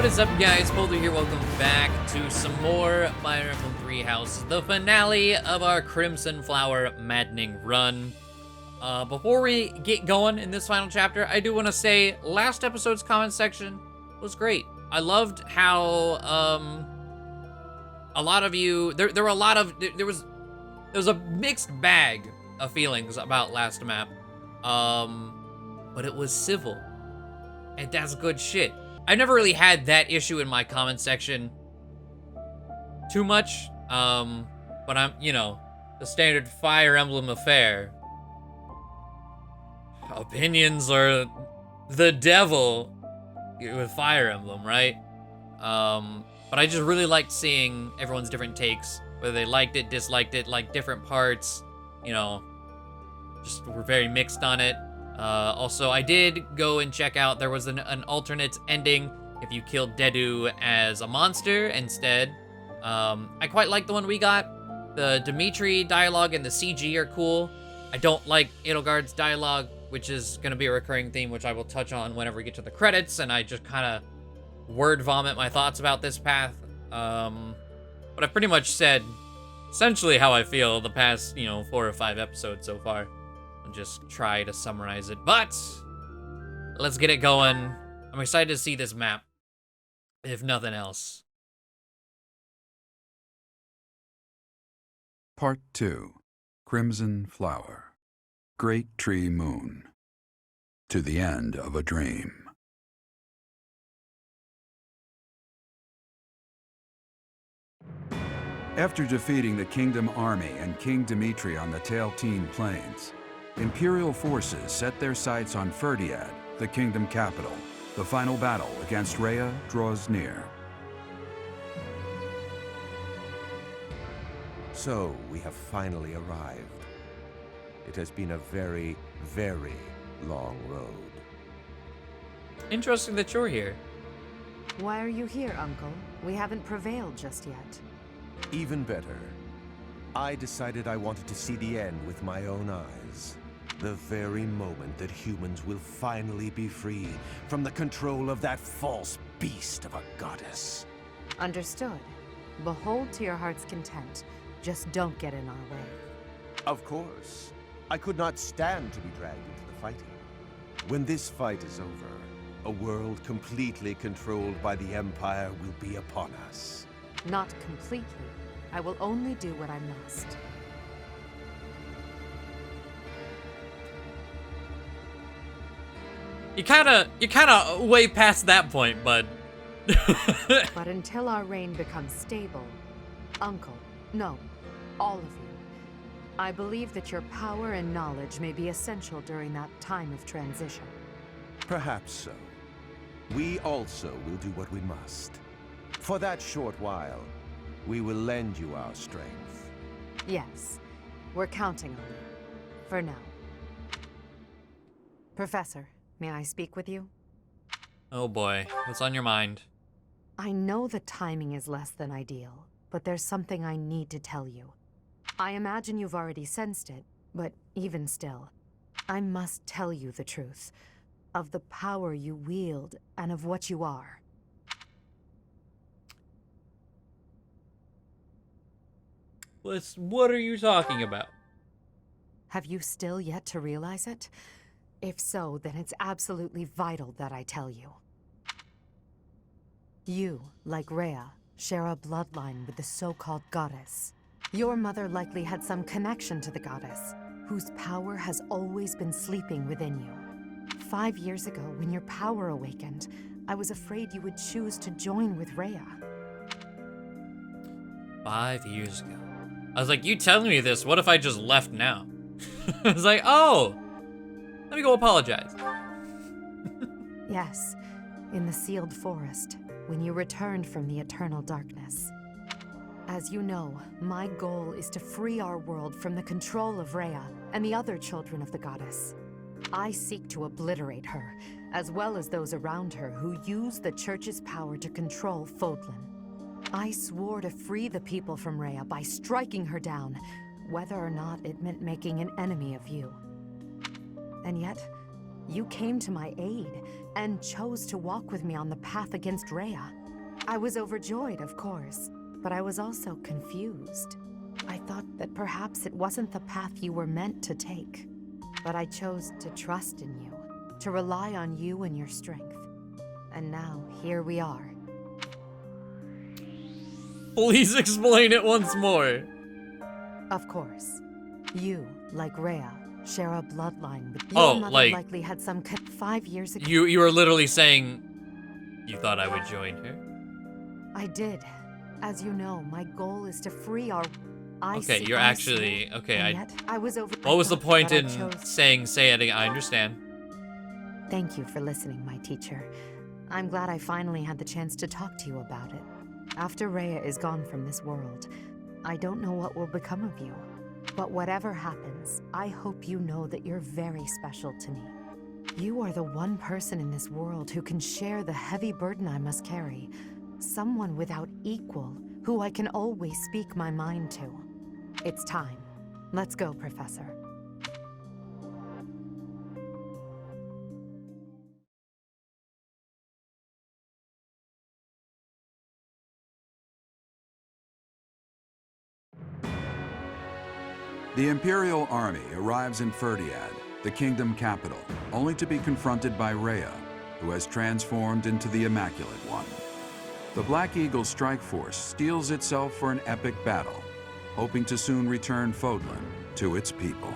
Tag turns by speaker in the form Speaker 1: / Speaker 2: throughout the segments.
Speaker 1: What is up, guys? Poledoo here. Welcome back to some more Fire Emblem 3 Houses, the finale of our Crimson Flower Maddening run. Before we get going in this final chapter, I do want to say last episode's comment section was great. I loved how a lot of you there were a lot of there was a mixed bag of feelings about last map, but it was civil, and that's good shit. I never really had that issue in my comment section too much, but I'm, the standard Fire Emblem affair. Opinions are the devil with Fire Emblem, right? But I just really liked seeing everyone's different takes, whether they liked it, disliked it, like different parts, just were very mixed on it. Also, I did go and check out, there was an alternate ending if you killed Dedu as a monster instead. I quite like the one we got. The Dimitri dialogue and the CG are cool. I don't like Edelgard's dialogue, which is going to be a recurring theme, which I will touch on whenever we get to the credits, and I just kind of word vomit my thoughts about this path. But I pretty much said essentially how I feel the past, 4 or 5 episodes so far. I'll just try to summarize it, but let's get it going. I'm excited to see this map, if nothing else.
Speaker 2: Part 2. Crimson Flower. Great Tree Moon. To the End of a Dream. After defeating the Kingdom Army and King Dimitri on the Tailteen Plains, Imperial forces set their sights on Fhirdiad, the kingdom capital. The final battle against Rhea draws near.
Speaker 3: So, we have finally arrived. It has been a very, very long road.
Speaker 1: Interesting that you're here.
Speaker 4: Why are you here, Uncle? We haven't prevailed just yet.
Speaker 3: Even better, I decided I wanted to see the end with my own eyes. The very moment that humans will finally be free from the control of that false beast of a goddess.
Speaker 4: Understood. Behold to your heart's content. Just don't get in our way.
Speaker 3: Of course. I could not stand to be dragged into the fighting. When this fight is over, a world completely controlled by the Empire will be upon us.
Speaker 4: Not completely. I will only do what I must.
Speaker 1: You kinda way past that point, bud.
Speaker 4: But until our reign becomes stable, Uncle, no, all of you, I believe that your power and knowledge may be essential during that time of transition.
Speaker 3: Perhaps so. We also will do what we must. For that short while, we will lend you our strength.
Speaker 4: Yes, we're counting on you. For now. Professor, may I speak with you?
Speaker 1: Oh boy, what's on your mind?
Speaker 4: I know the timing is less than ideal, but there's something I need to tell you. I imagine you've already sensed it, but even still, I must tell you the truth of the power you wield and of what you are.
Speaker 1: What are you talking about?
Speaker 4: Have you still yet to realize it? If so, then it's absolutely vital that I tell you. You, like Rhea, share a bloodline with the so-called goddess. Your mother likely had some connection to the goddess, whose power has always been sleeping within you. 5 years ago, when your power awakened, I was afraid you would choose to join with Rhea.
Speaker 1: 5 years ago. I was like, you telling me this, what if I just left now? I was like, oh, let me go apologize.
Speaker 4: Yes, in the sealed forest, when you returned from the eternal darkness. As you know, my goal is to free our world from the control of Rhea and the other children of the goddess. I seek to obliterate her, as well as those around her who use the Church's power to control Fódlan. I swore to free the people from Rhea by striking her down, whether or not it meant making an enemy of you. And yet, you came to my aid and chose to walk with me on the path against Rhea. I was overjoyed, of course, but I was also confused. I thought that perhaps it wasn't the path you were meant to take. But I chose to trust in you, to rely on you and your strength. And now, here we are.
Speaker 1: Please explain it once more.
Speaker 4: Of course. You, like Rhea, share a bloodline with
Speaker 1: Oh,
Speaker 4: your mother
Speaker 1: like-
Speaker 4: likely had some 5 years ago.
Speaker 1: You were literally saying you thought I would join her?
Speaker 4: I did. As you know, my goal is to free our...
Speaker 1: Okay, you're actually... Okay,
Speaker 4: I was over...
Speaker 1: What was the point in
Speaker 4: chose...
Speaker 1: saying say it again? I understand.
Speaker 4: Thank you for listening, my teacher. I'm glad I finally had the chance to talk to you about it. After Rhea is gone from this world, I don't know what will become of you. But whatever happens, I hope you know that you're very special to me. You are the one person in this world who can share the heavy burden I must carry. Someone without equal, who I can always speak my mind to. It's time. Let's go, Professor.
Speaker 2: The Imperial army arrives in Fhirdiad, the kingdom capital, only to be confronted by Rhea, who has transformed into the Immaculate One. The Black Eagle strike force steels itself for an epic battle, hoping to soon return Fódlan to its people.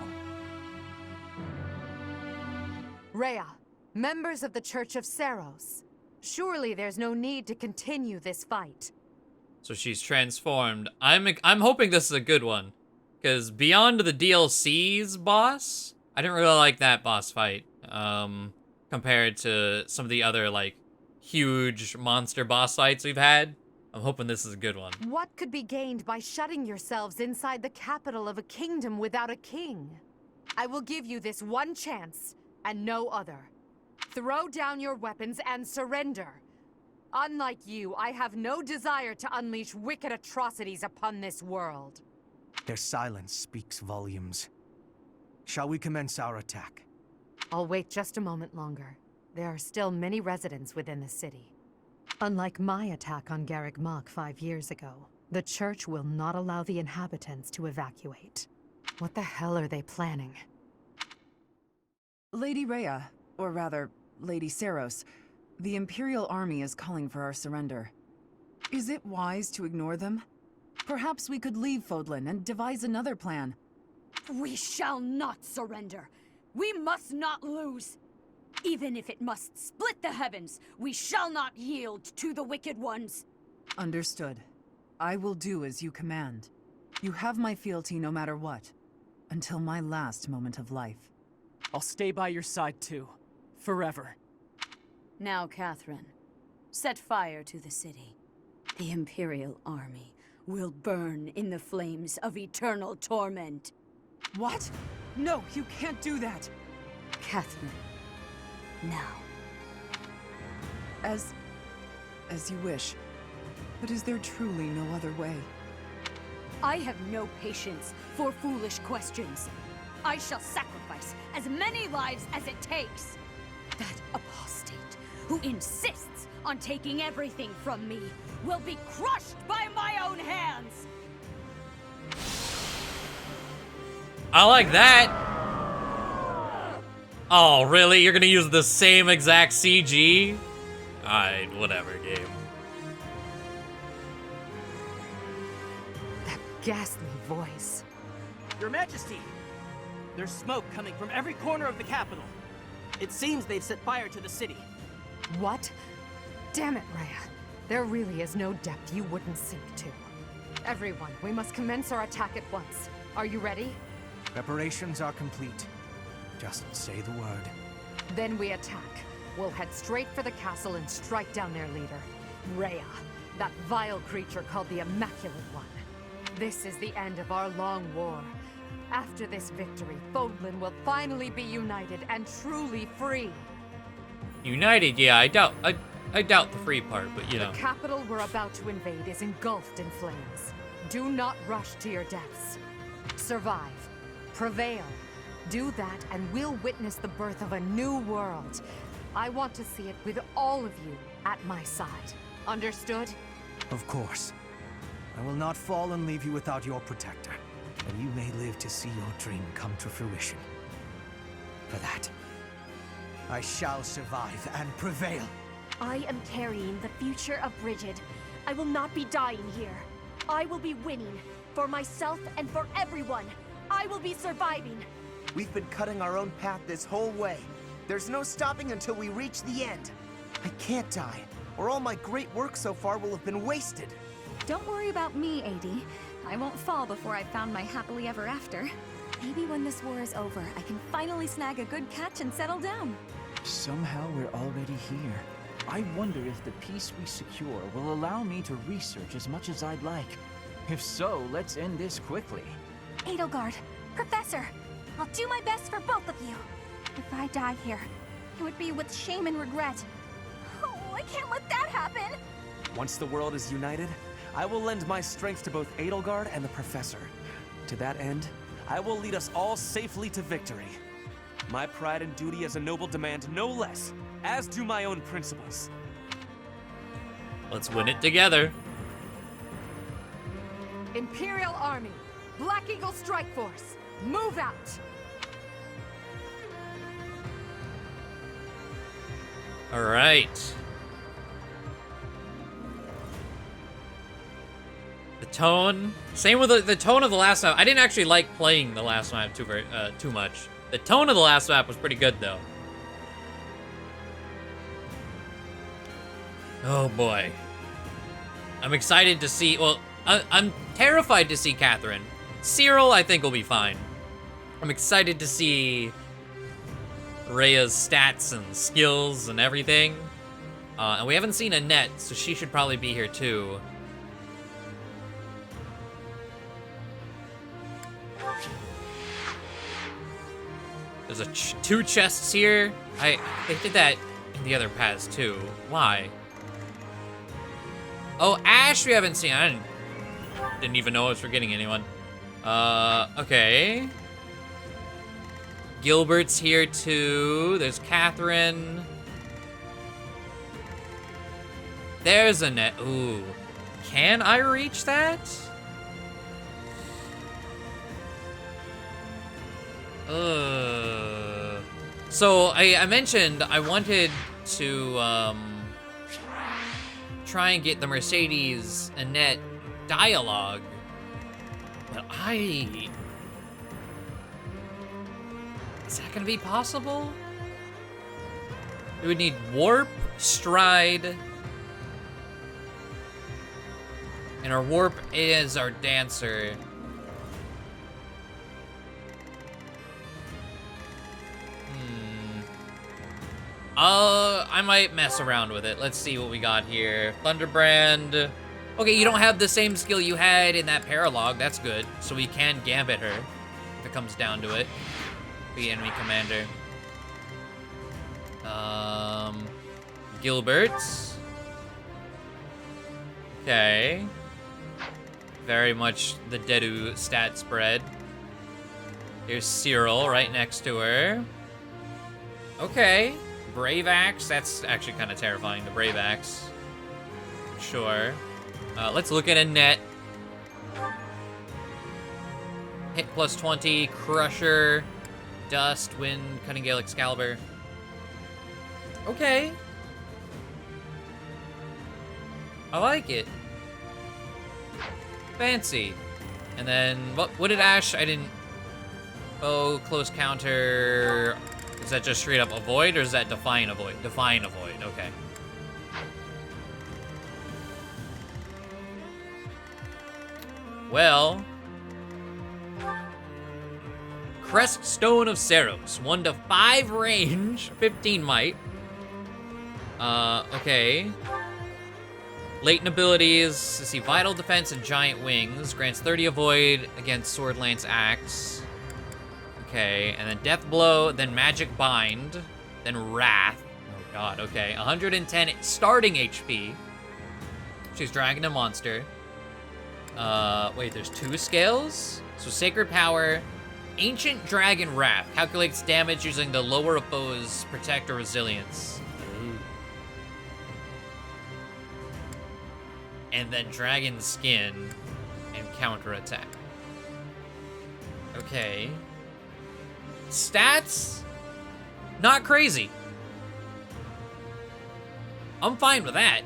Speaker 4: Rhea, members of the Church of Seiros. Surely there's no need to continue this fight.
Speaker 1: So she's transformed. I'm hoping this is a good one. Because beyond the DLC's boss, I didn't really like that boss fight. Compared to some of the other, like, huge monster boss fights we've had. I'm hoping this is a good one.
Speaker 4: What could be gained by shutting yourselves inside the capital of a kingdom without a king? I will give you this one chance, and no other. Throw down your weapons and surrender. Unlike you, I have no desire to unleash wicked atrocities upon this world.
Speaker 5: Their silence speaks volumes. Shall we commence our attack?
Speaker 4: I'll wait just a moment longer. There are still many residents within the city. Unlike my attack on Garreg Mach 5 years ago, the church will not allow the inhabitants to evacuate. What the hell are they planning?
Speaker 6: Lady Rhea, or rather, Lady Seiros, the Imperial Army is calling for our surrender. Is it wise to ignore them? Perhaps we could leave Fódlan and devise another plan.
Speaker 7: We shall not surrender. We must not lose. Even if it must split the heavens, we shall not yield to the wicked ones.
Speaker 6: Understood. I will do as you command. You have my fealty no matter what, until my last moment of life.
Speaker 8: I'll stay by your side too, forever.
Speaker 7: Now, Catherine, set fire to the city. The Imperial Army will burn in the flames of eternal torment.
Speaker 6: What? No, you can't do that!
Speaker 7: Catherine, now.
Speaker 6: As you wish. But is there truly no other way?
Speaker 7: I have no patience for foolish questions. I shall sacrifice as many lives as it takes. That apostate who insists on taking everything from me will be crushed by my own hands!
Speaker 1: I like that! Oh, really? You're gonna use the same exact CG? Alright, whatever, game.
Speaker 4: That ghastly voice.
Speaker 8: Your Majesty! There's smoke coming from every corner of the capital. It seems they've set fire to the city.
Speaker 4: What? Damn it, Rhea. There really is no depth you wouldn't sink to. Everyone, we must commence our attack at once. Are you ready?
Speaker 5: Preparations are complete. Just say the word.
Speaker 4: Then we attack. We'll head straight for the castle and strike down their leader, Rhea, that vile creature called the Immaculate One. This is the end of our long war. After this victory, Fódlan will finally be united and truly free.
Speaker 1: United, yeah, I doubt the free part, but you know.
Speaker 4: The capital we're about to invade is engulfed in flames. Do not rush to your deaths. Survive. Prevail. Do that, and we'll witness the birth of a new world. I want to see it with all of you at my side. Understood?
Speaker 5: Of course. I will not fall and leave you without your protector. And you may live to see your dream come to fruition. For that, I shall survive and prevail.
Speaker 9: I am carrying the future of Brigid. I will not be dying here. I will be winning. For myself and for everyone. I will be surviving.
Speaker 10: We've been cutting our own path this whole way. There's no stopping until we reach the end. I can't die, or all my great work so far will have been wasted.
Speaker 11: Don't worry about me, AD. I won't fall before I've found my happily ever after. Maybe when this war is over, I can finally snag a good catch and settle down.
Speaker 12: Somehow we're already here. I wonder if the peace we secure will allow me to research as much as I'd like. If so, let's end this quickly.
Speaker 9: Edelgard, Professor, I'll do my best for both of you. If I die here, it would be with shame and regret. Oh, I can't let that happen!
Speaker 13: Once the world is united, I will lend my strength to both Edelgard and the Professor. To that end, I will lead us all safely to victory. My pride and duty as a noble demand no less, as do my own principles.
Speaker 1: Let's win it together.
Speaker 4: Imperial Army, Black Eagle Strike Force, move out!
Speaker 1: All right. The tone, same with the tone of the last map. I didn't actually like playing the last map too much. The tone of the last map was pretty good though. Oh boy. I'm excited to see, well, I'm terrified to see Catherine. Cyril, I think, will be fine. I'm excited to see Rhea's stats and skills and everything. And we haven't seen Annette, so she should probably be here too. There's two chests here. They did that in the other paths too. Why? Oh, Ash we haven't seen. I didn't even know I was forgetting anyone. Okay. Gilbert's here too. There's Catherine. There's Annette. Ooh. Can I reach that? So I mentioned I wanted to try and get the Mercedes Annette dialogue, but is that gonna be possible? We would need Warp, Stride, and our Warp is our dancer. I might mess around with it. Let's see what we got here. Thunderbrand. Okay, you don't have the same skill you had in that paralog. That's good. So we can gambit her if it comes down to it. The enemy commander. Gilbert. Okay. Very much the Dedu stat spread. Here's Cyril right next to her. Okay. Brave Axe, that's actually kind of terrifying, the Brave Axe. Sure. Let's look at Annette. Hit plus 20, Crusher, Dust, Wind, Cutting Gale, Excalibur. Okay. I like it. Fancy. And then, what did Ash, I didn't... Oh, close counter... Is that just straight up avoid, or is that define avoid? Define avoid, okay. Well. Crest Stone of Seros. 1 to 5 range, 15 might. Okay. Latent abilities, let's see, Vital Defense and Giant Wings. Grants 30 avoid against Sword Lance Axe. Okay, and then Death Blow, then Magic Bind, then Wrath. Oh god, okay. 110 starting HP. She's dragging a monster. Wait, there's 2 scales? So Sacred Power, Ancient Dragon Wrath. Calculates damage using the lower of foe's protect or resilience. Ooh. And then Dragon Skin and counterattack. Okay. Stats? Not crazy. I'm fine with that.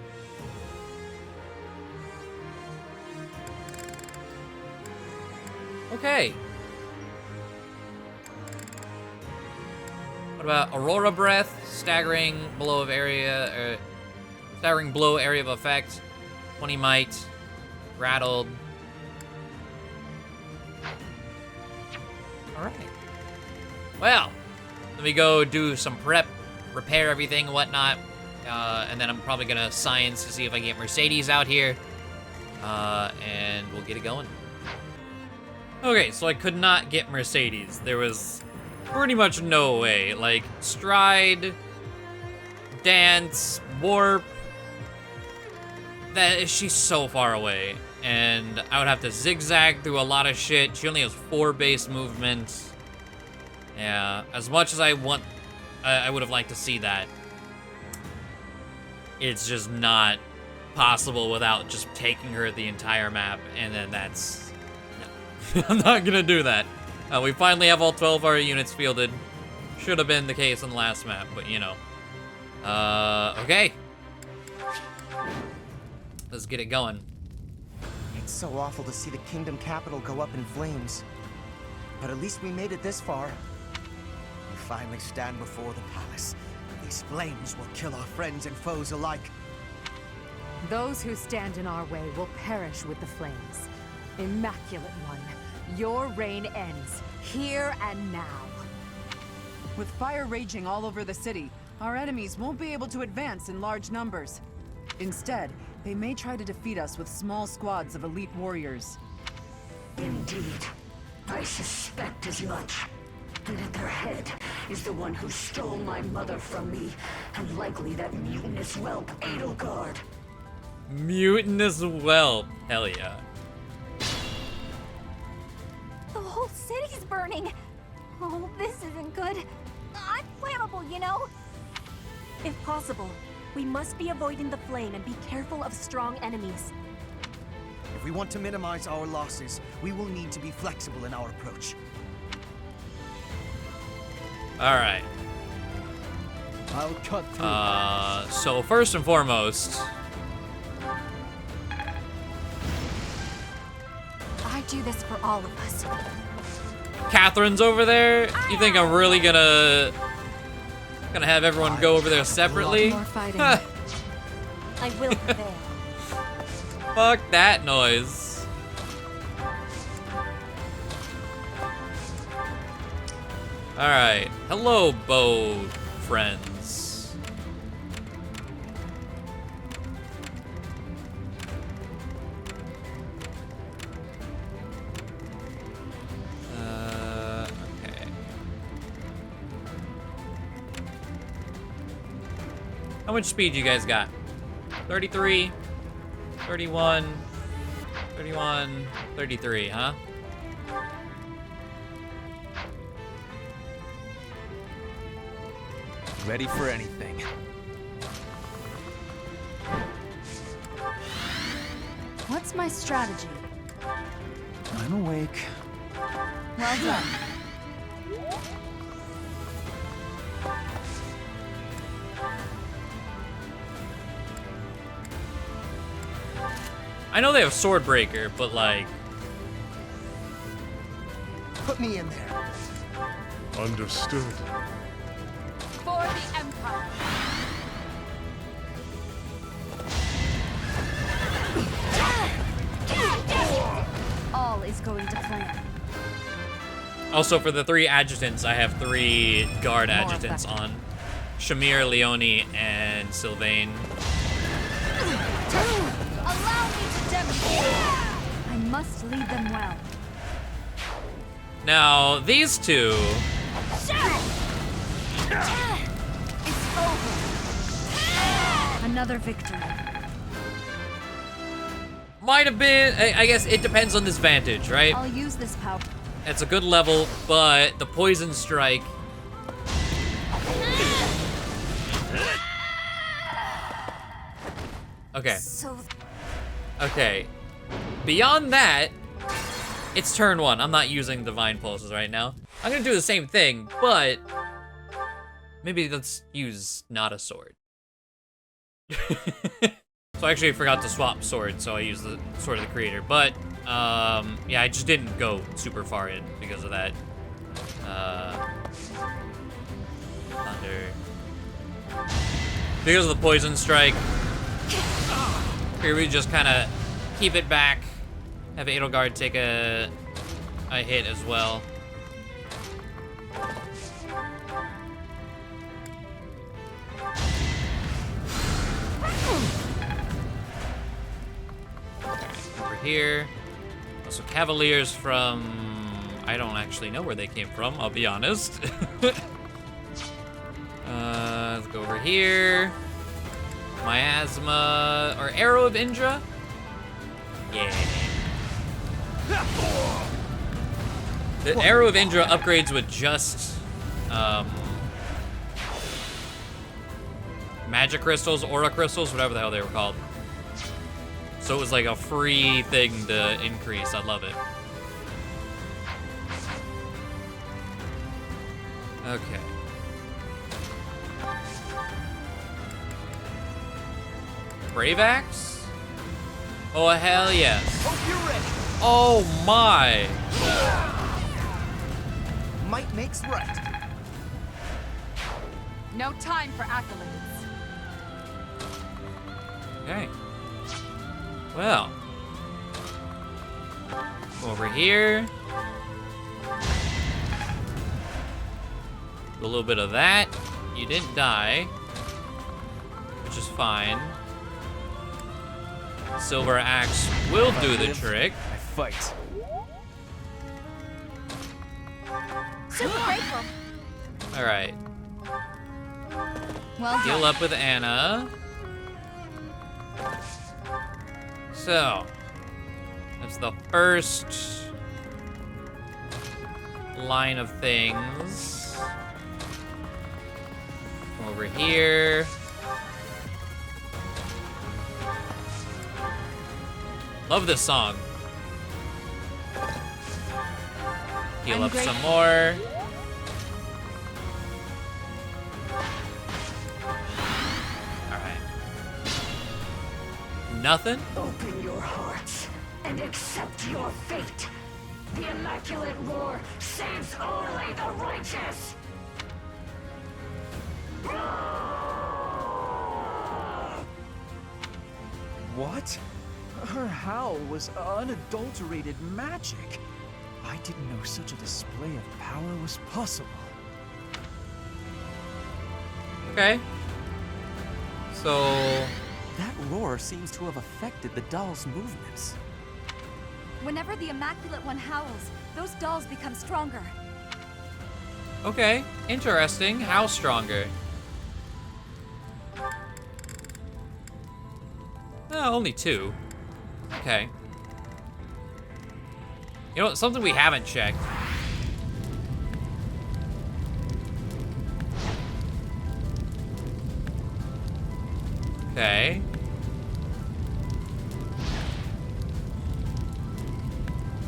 Speaker 1: Okay. What about Aurora Breath? Staggering blow of area, staggering blow area of effect. 20 might. Rattled. Alright. Well, let me go do some prep, repair everything and whatnot. And then I'm probably gonna science to see if I can get Mercedes out here. And we'll get it going. Okay, so I could not get Mercedes. There was pretty much no way. Like, stride, dance, warp. She's so far away. And I would have to zigzag through a lot of shit. She only has 4 base movement. Yeah, as much as I want, I would have liked to see that. It's just not possible without just taking her the entire map, and then that's... No. I'm not gonna do that. We finally have all 12 of our units fielded. Should have been the case on the last map, but you know. Okay. Let's get it going.
Speaker 10: It's so awful to see the kingdom capital go up in flames. But at least we made it this far. We finally stand before the palace. These flames will kill our friends and foes alike.
Speaker 4: Those who stand in our way will perish with the flames. Immaculate One, your reign ends here and now.
Speaker 6: With fire raging all over the city, our enemies won't be able to advance in large numbers. Instead, they may try to defeat us with small squads of elite warriors.
Speaker 14: Indeed. I suspect as much. And at their head is the one who stole my mother from me, and likely that mutinous whelp, Edelgard.
Speaker 1: Mutinous whelp. Hell yeah.
Speaker 9: The whole city's burning. Oh, this isn't good. I'm flammable, you know?
Speaker 15: If possible, we must be avoiding the flame and be careful of strong enemies.
Speaker 5: If we want to minimize our losses, we will need to be flexible in our approach.
Speaker 1: Alright.
Speaker 12: I'll cut through.
Speaker 1: So first and foremost...
Speaker 9: I do this for all of us.
Speaker 1: Catherine's over there? You think I'm really gonna have everyone go over there separately?
Speaker 9: More fighting. I will prevail.
Speaker 1: Fuck that noise. Alright. Hello, bow friends. Okay. How much speed you guys got? 33, 31, 31, 33, huh?
Speaker 13: Ready for anything.
Speaker 9: What's my strategy?
Speaker 12: I'm awake.
Speaker 9: Well done.
Speaker 1: I know they have Swordbreaker, but like...
Speaker 10: Put me in there.
Speaker 16: Understood.
Speaker 7: For the Empire.
Speaker 9: All is going to plan.
Speaker 1: Also, for the 3 adjutants, I have 3 guard adjutants on. Shamir, Leone, and Sylvain.
Speaker 7: Allow me to demonstrate.
Speaker 9: I must lead them well.
Speaker 1: Now, these 2...
Speaker 9: It's over. Another victory.
Speaker 1: Might have been... I guess it depends on this vantage, right?
Speaker 9: I'll use this power.
Speaker 1: It's a good level, but the poison strike. Okay. Okay. Beyond that, it's turn 1. I'm not using Divine Pulses right now. I'm gonna do the same thing, but maybe let's use not a sword. So I actually forgot to swap swords, so I used the Sword of the Creator. But, yeah, I just didn't go super far in because of that. Thunder. Because of the Poison Strike. Here we just kind of keep it back. Have Edelgard take a hit as well. Over here. Also Cavaliers from... I don't actually know where they came from, I'll be honest. Let's go over here. Miasma, or Arrow of Indra? Yeah. The Arrow of Indra upgrades with just magic crystals, aura crystals, whatever the hell they were called. So it was like a free thing to increase. I love it. Okay. Brave Axe? Oh, hell yes.
Speaker 10: Hope you're ready.
Speaker 1: Oh my.
Speaker 10: Might makes right.
Speaker 6: No time for accolades.
Speaker 1: Okay. Well. Over here. A little bit of that. You didn't die, which is fine. Silver Axe will do the trick.
Speaker 13: I fight.
Speaker 9: Super grateful.
Speaker 1: All right.
Speaker 9: Well
Speaker 1: Heal
Speaker 9: done.
Speaker 1: up with Anna. So, that's the first line of things. Come over here. Love this song. Heal up some more. Alright. Nothing?
Speaker 14: Open your hearts and accept your fate. The Immaculate Roar saves only the righteous.
Speaker 12: What? Her howl was unadulterated magic. I didn't know such a display of power was possible.
Speaker 1: Okay. So...
Speaker 13: That roar seems to have affected the doll's movements.
Speaker 11: Whenever the Immaculate One howls, those dolls become stronger.
Speaker 1: Okay, interesting. How stronger? Only 2. Okay. You know what? Something we haven't checked. Okay.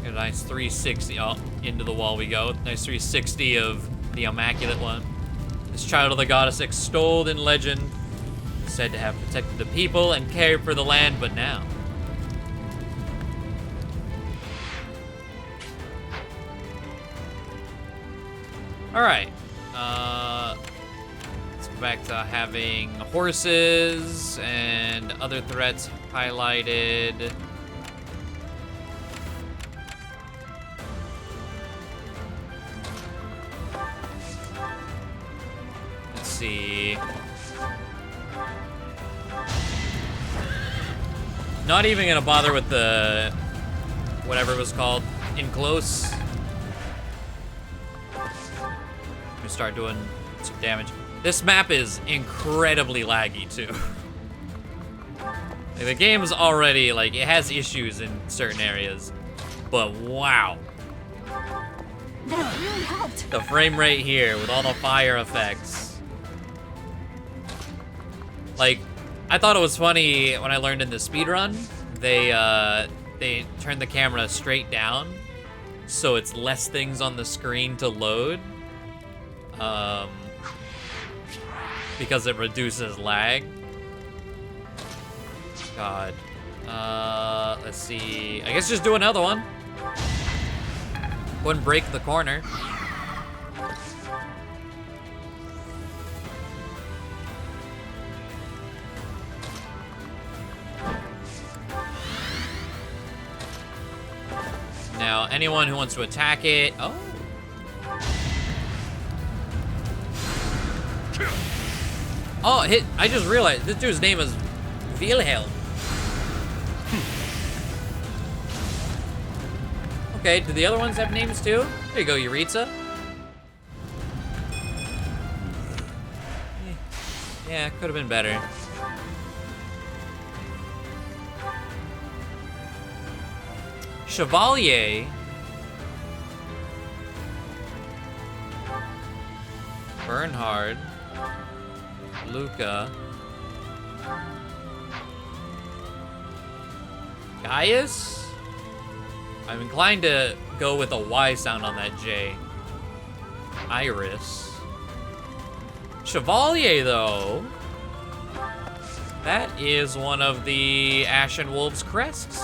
Speaker 1: Get a nice 360. Oh, into the wall we go. Nice 360 of the Immaculate One. This child of the goddess extolled in legend, said to have protected the people and cared for the land, but now. All right. Let's go back to having horses and other threats highlighted. Let's see. Not even gonna bother with the whatever it was called, in close. We start doing some damage. This map is incredibly laggy too. Like, the game's already, like, it has issues in certain areas, but wow.
Speaker 9: That really helped.
Speaker 1: The frame rate here with all the fire effects. Like, I thought it was funny when I learned in the speedrun, they turned the camera straight down, so it's less things on the screen to load. Because it reduces lag. God. Let's see. I guess just do another one. Wouldn't break the corner. Now, anyone who wants to attack it. Oh. Oh, hit. I just realized this dude's name is Wilhelm. Okay, do the other ones have names too? There you go, Yuritsa. Yeah, could have been better. Chevalier. Bernhard. Luca. Gaius? I'm inclined to go with a Y sound on that J. Iris. Chevalier, though. That is one of the Ashen Wolves' crests.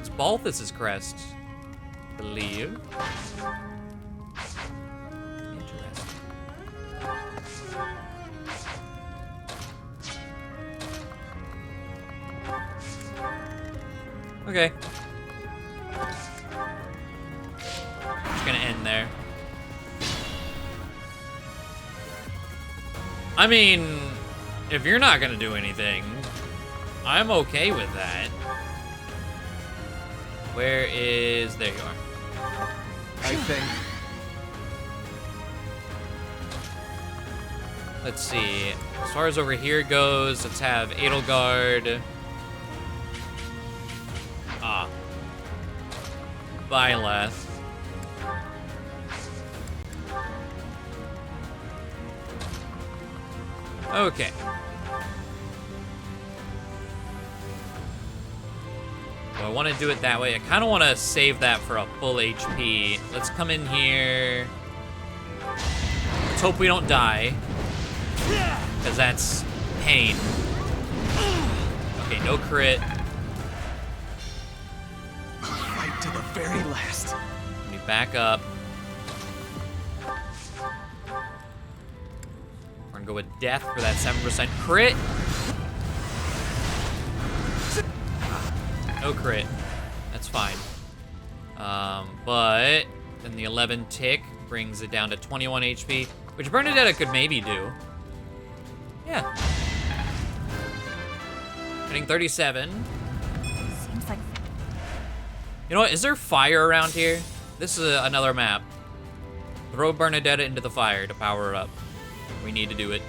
Speaker 1: It's Balthus's crest, I believe. Interesting. Okay. Just gonna end there. I mean, if you're not gonna do anything, I'm okay with that. Where is... There you are.
Speaker 3: I think...
Speaker 1: Let's see. As far as over here goes, let's have Edelgard. Ah. Byleth. Okay. Well, I want to do it that way. I kind of want to save that for a full HP. Let's come in here. Let's hope we don't die. Because that's pain. Okay, no crit.
Speaker 3: Fight to the very last.
Speaker 1: Let me back up. We're gonna go with death for that 7% crit. No crit. That's fine. But then the 11 tick brings it down to 21 HP, which Bernadetta could maybe do. Yeah. Hitting 37.
Speaker 9: Seems like...
Speaker 1: You know what? Is there fire around here? This is another map. Throw Bernadetta into the fire to power her up. We need to do it.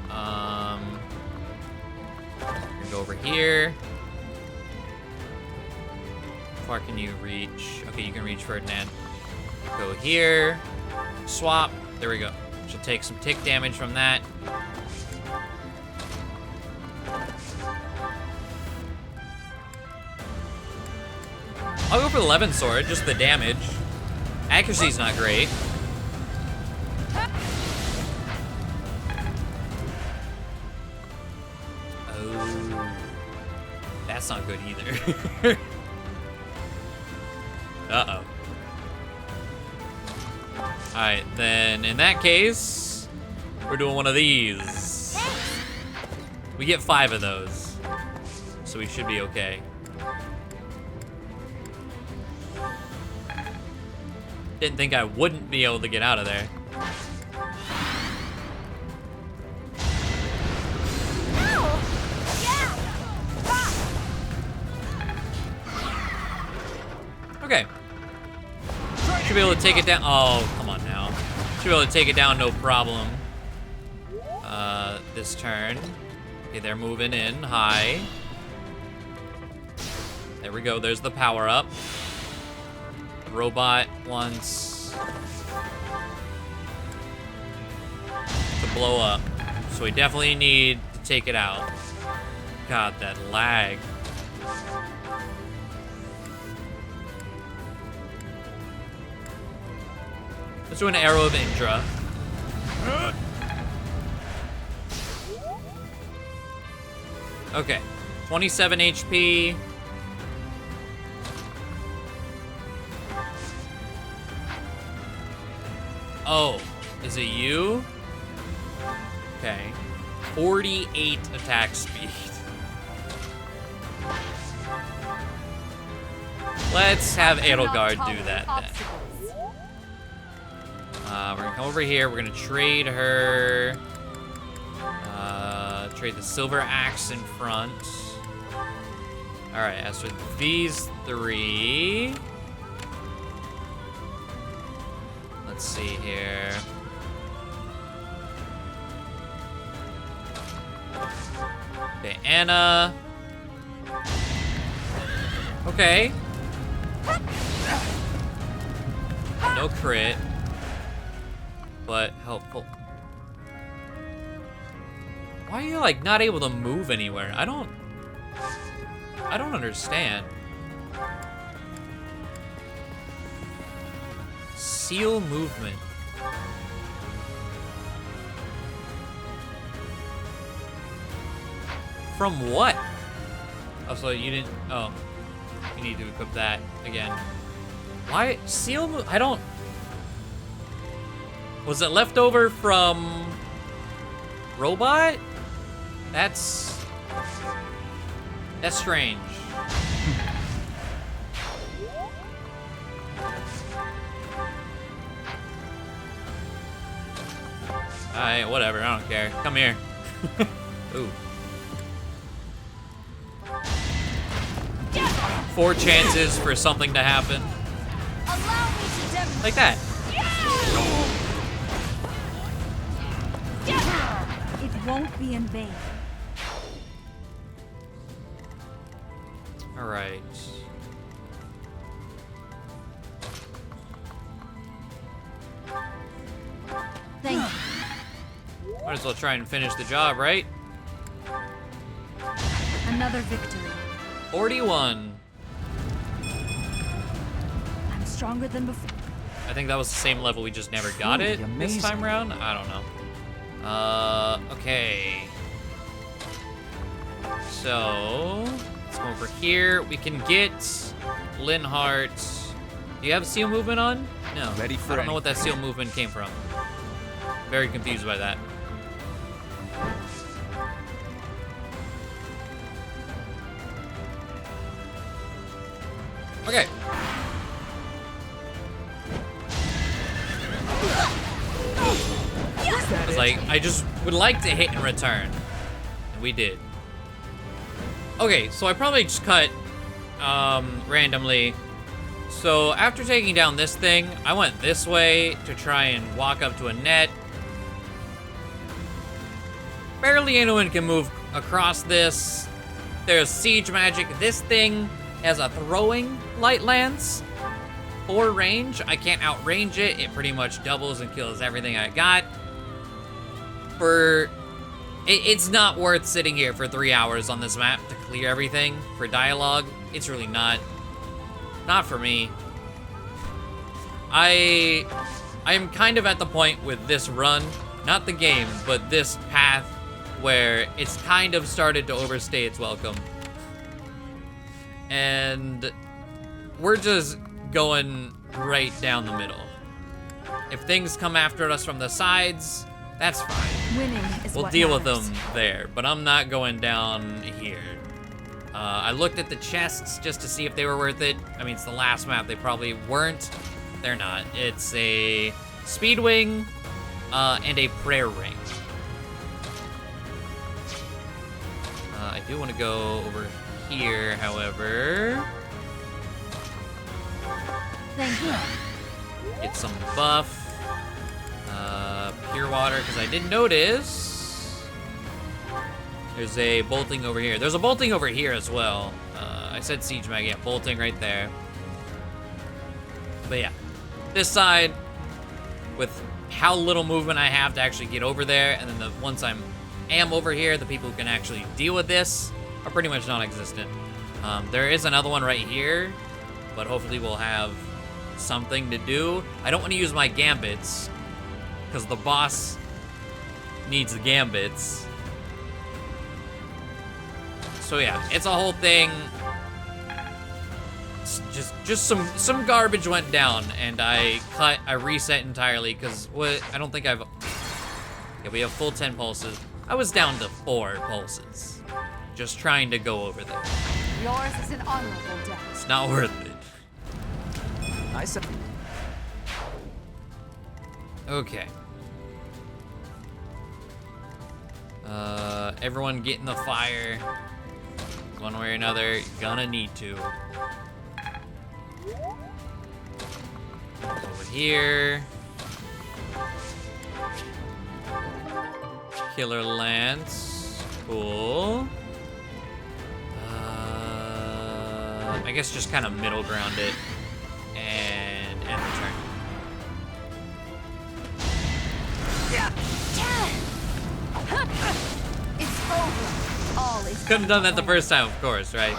Speaker 1: We're gonna go over here. How far can you reach? Okay, you can reach Ferdinand. Go here. Swap. There we go. She'll take some tick damage from that. I'll go for the 11 sword, just the damage. Accuracy's not great. Oh, that's not good either. Uh-oh. Alright, then in that case, we're doing one of these. We get 5 of those, so we should be okay. Didn't think I wouldn't be able to get out of there. Okay. Should be able to take it down. Oh, come on now. Should be able to take it down, no problem. This turn. Okay, they're moving in high. There we go. There's the power up. robot wants to blow up. So we definitely need to take it out. God, that lag. Let's do an arrow of Indra. Okay, 27 HP. Oh, is it you? Okay, 48 attack speed. Let's have Edelgard do that then. We're gonna come over here. We're gonna trade her. Trade the silver axe in front. All right. As for these three, let's see here. Okay, Anna. Okay. No crit, but helpful. Why are you like not able to move anywhere? I don't understand. Seal movement. From what? Oh, so you didn't. Oh, you need to equip that again. Why seal move? I don't. Was it left over from robot? That's strange. Alright, whatever, I don't care. Come here. Ooh. 4 chances for something to happen. Like that.
Speaker 11: It won't be in vain.
Speaker 1: All right.
Speaker 11: Thank you.
Speaker 1: Might as well try and finish the job, right?
Speaker 11: Another victory.
Speaker 1: 41.
Speaker 11: I'm stronger than before.
Speaker 1: I think that was the same level, we just never got it this time around. I don't know. Okay. So, let's go over here. We can get Linhart. Do you have seal movement on? No.
Speaker 13: Ready for
Speaker 1: I don't know what that seal movement came from. Very confused by that. Okay. I was like, I just would like to hit and return. And we did. Okay, so I probably just cut randomly. So after taking down this thing, I went this way to try and walk up to a net. Barely anyone can move across this. There's siege magic. This thing has a throwing light lance. 4 range. I can't outrange it. It pretty much doubles and kills everything I got. It's not worth sitting here for 3 hours on this map to clear everything for dialogue. It's really not. Not for me. I am kind of at the point with this run, not the game, but this path where it's kind of started to overstay its welcome. And we're just going right down the middle. If things come after us from the sides, that's fine.
Speaker 11: Winning is
Speaker 1: we'll
Speaker 11: what
Speaker 1: deal
Speaker 11: matters.
Speaker 1: with them there, but I'm not going down here. I looked at the chests just to see if they were worth it. I mean, it's the last map. They probably weren't. They're not. It's a Speedwing and a Prayer Ring. I do want to go over here, however.
Speaker 11: Thank you.
Speaker 1: Get some buff. Pure water, because I did notice there's a bolting over here. There's a bolting over here as well. I said siege mag, yeah, bolting right there. But yeah, this side, with how little movement I have to actually get over there, and then once I am over here, the people who can actually deal with this are pretty much non-existent. There is another one right here, but hopefully we'll have something to do. I don't want to use my gambits, because the boss needs the gambits. So yeah, it's a whole thing. It's just some garbage went down, and I reset entirely, because I don't think yeah, we have full 10 pulses. I was down to 4 pulses, just trying to go over there.
Speaker 7: Yours is an honorable death.
Speaker 1: It's not worth it.
Speaker 5: I said.
Speaker 1: Okay. Everyone get in the fire. One way or another, gonna need to. Over here. Killer Lance. Cool. I guess just kind of middle ground it and end the turn.
Speaker 7: Yeah. It's over. All is.
Speaker 1: Couldn't have done that the first time, of course, right?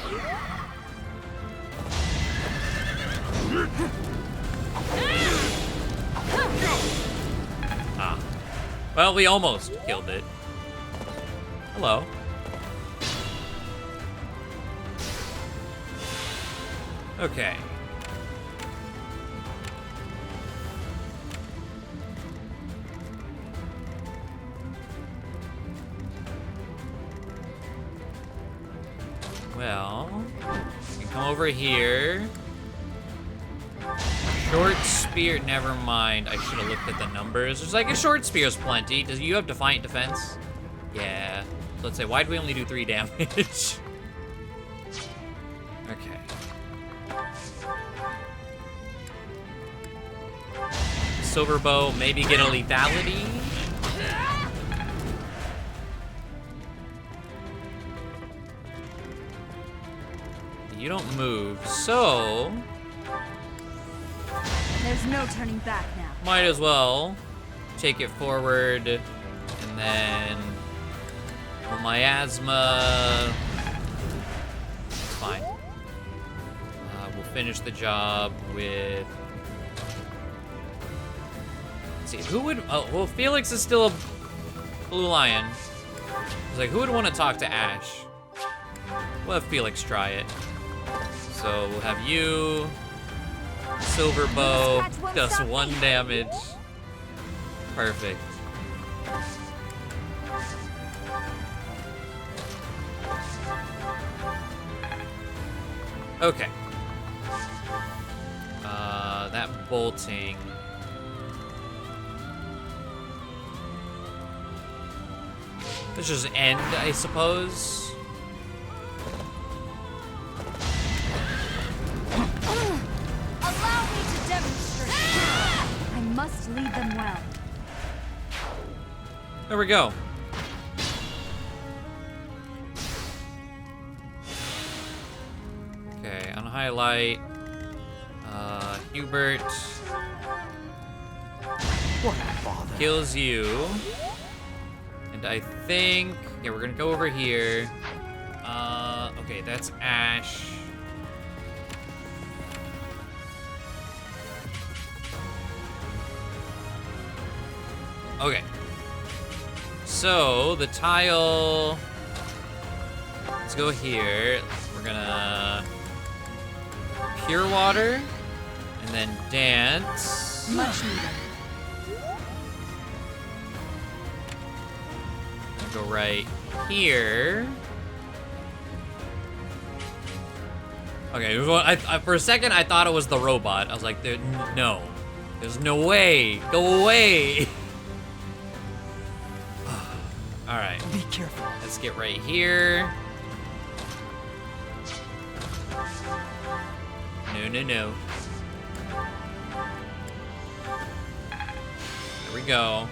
Speaker 1: Ah. Well, we almost killed it. Hello. Okay. Well, you can come over here. Short spear, never mind. I should have looked at the numbers. There's like a short spear is plenty. Does you have defiant defense? Yeah. So let's say, why'd we only do 3 damage? Okay. Silver bow, maybe get a lethality. You don't move, so
Speaker 7: there's no turning back now.
Speaker 1: might as well take it forward, and then well, miasma. It's fine. We'll finish the job with. Let's see, who would? Oh, well, Felix is still a blue lion. It's like, who would want to talk to Ash? We'll have Felix try it. So we'll have you. Silver bow does 1 damage. Perfect. Okay. That bolting. Let's just end, I suppose.
Speaker 7: Allow me to demonstrate. I must lead them well.
Speaker 1: There we go. Okay, on highlight, Hubert kills you, and I think, yeah, we're gonna go over here. Okay, that's Ash. Okay. So, the tile... Let's go here. We're gonna... Pure water. And then dance.
Speaker 7: Much needed.
Speaker 1: Go right here. Okay, it was, for a second I thought it was the robot. I was like, no. There's no way. Go away. Alright.
Speaker 5: Be careful.
Speaker 1: Let's get right here. No. There we go.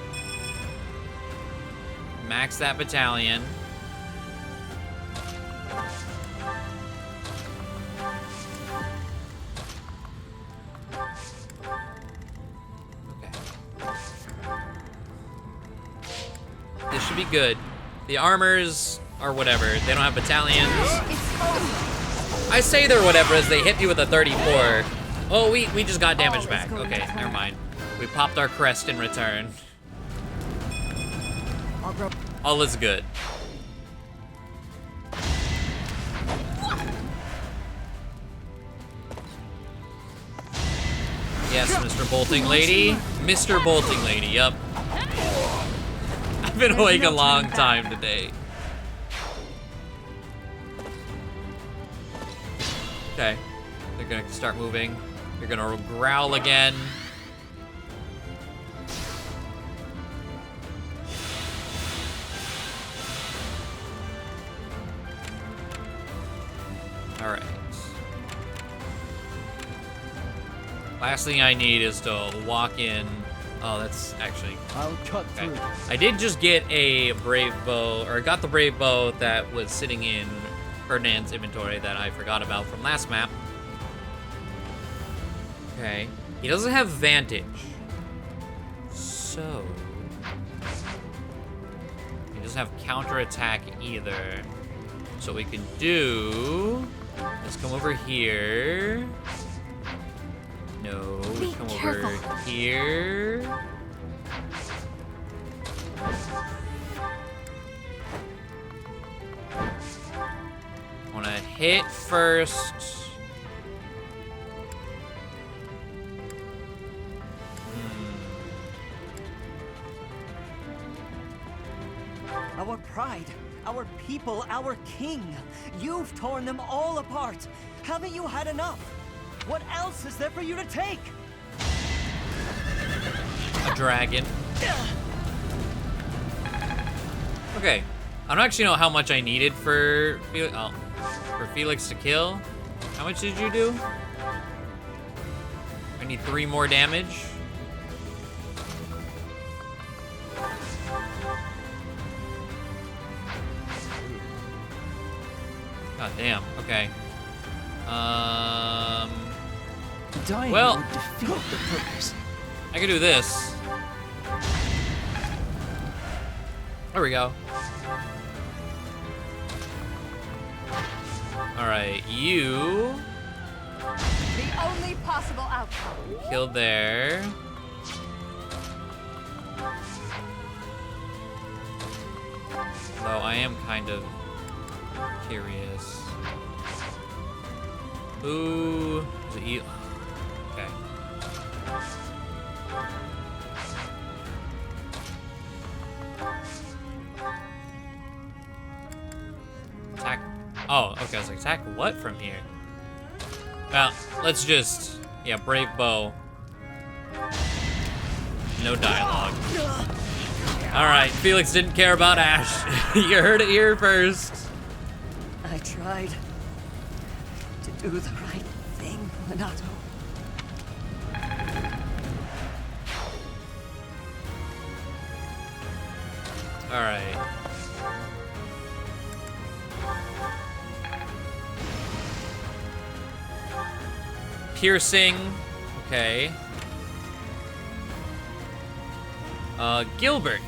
Speaker 1: Max that battalion. This should be good. The armors are whatever. They don't have battalions. I say they're whatever as they hit me with a 34. Oh, we just got damage back. Okay, never mind. We popped our crest in return. All is good. Yes, Mr. Bolting Lady. Mr. Bolting Lady, yup. I've been awake a long time today. Okay, they're gonna start moving. They're gonna growl again. All right. Last thing I need is to walk in. Oh, that's actually.
Speaker 12: I'll cut through.
Speaker 1: I did just get a brave bow, or got the brave bow that was sitting in Ferdinand's inventory that I forgot about from last map. Okay. He doesn't have vantage. So. He doesn't have counterattack either. So we can do. Let's come over here. No, we come over here. I wanna hit first.
Speaker 10: Our pride, our people, our king. You've torn them all apart. Haven't you had enough? What else is there for you to take?
Speaker 1: A dragon. Okay. I don't actually know how much I needed for Felix to kill. How much did you do? I need 3 more damage. God damn. Okay. Well, I can do this. There we go. All right, you.
Speaker 7: The only possible outcome.
Speaker 1: Killed there. Though I am kind of curious. Who is it? Okay. Attack. Oh, okay. I was like, attack what from here? Well, let's just, yeah, brave bow. No dialogue. All right, Felix didn't care about Ash. You heard it here first.
Speaker 10: I tried to do the right thing, Minato.
Speaker 1: All right. Piercing. Okay. Gilbert.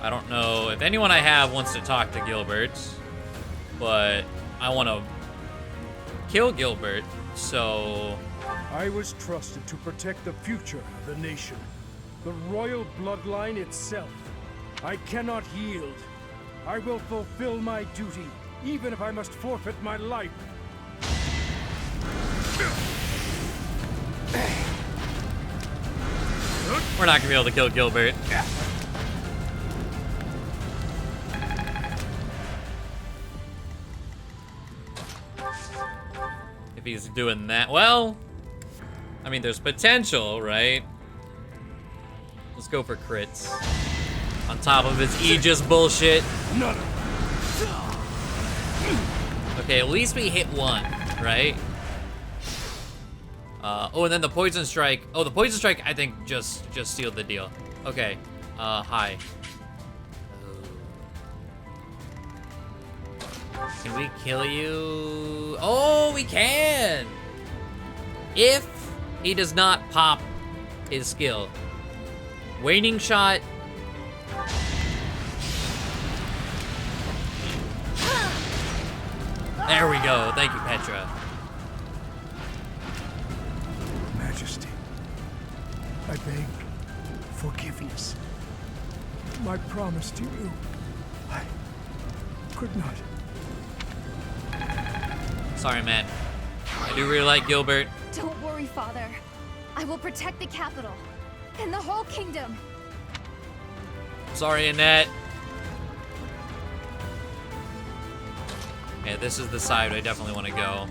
Speaker 1: I don't know if anyone I have wants to talk to Gilbert, but I want to kill Gilbert, so...
Speaker 17: I was trusted to protect the future of the nation. The royal bloodline itself. I cannot yield. I will fulfill my duty, even if I must forfeit my life.
Speaker 1: We're not gonna be able to kill Gilbert. If he's doing that, well, I mean, there's potential, right? Let's go for crits. On top of his Aegis bullshit. Okay, at least we hit 1, right? Oh, and then the poison strike. Oh, the poison strike, I think, just sealed the deal. Okay. Hi. Can we kill you? Oh, we can! If he does not pop his skill. Waning shot There we go. Thank you, Petra.
Speaker 17: Majesty, I beg forgiveness. My promise to you, I could not.
Speaker 1: Sorry, man. I do really like Gilbert.
Speaker 11: Don't worry, Father. I will protect the capital and the whole kingdom.
Speaker 1: Sorry, Annette. Yeah, this is the side I definitely want to go.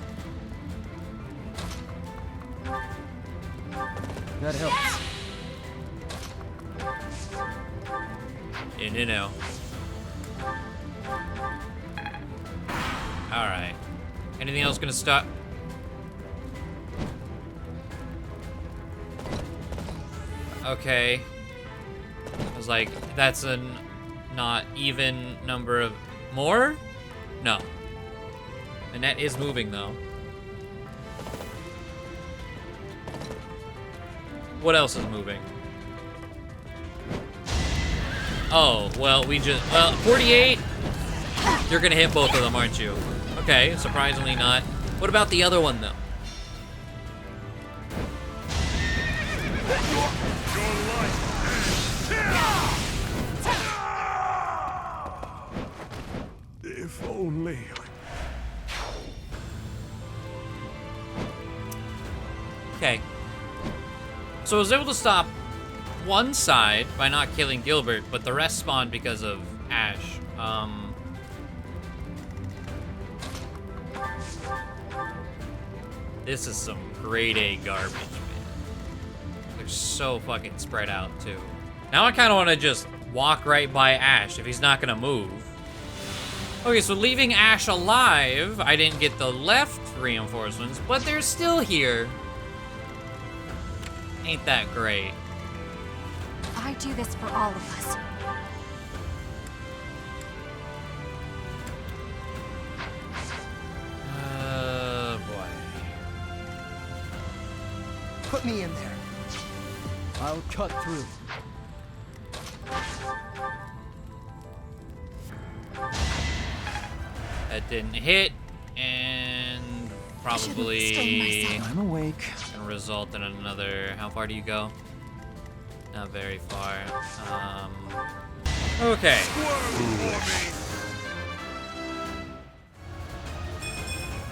Speaker 12: That helps.
Speaker 1: No. Alright. Anything else gonna stop? Okay. I was like, that's a not even number of... More? No. Annette is moving, though. What else is moving? Oh, well, we just... Well, 48? You're gonna hit both of them, aren't you? Okay, surprisingly not. What about the other one, though?
Speaker 17: If only.
Speaker 1: Okay. So I was able to stop one side by not killing Gilbert, but the rest spawned because of Ash. This is some grade A garbage, man. They're so fucking spread out, too. Now I kind of want to just walk right by Ash if he's not going to move. Okay, so leaving Ash alive, I didn't get the left reinforcements, but they're still here. Ain't that great.
Speaker 11: I do this for all of us.
Speaker 1: Boy.
Speaker 10: Put me in there.
Speaker 12: I'll cut through.
Speaker 1: That didn't hit, and probably
Speaker 12: I'm awake.
Speaker 1: gonna result in another. How far do you go? Not very far. Okay.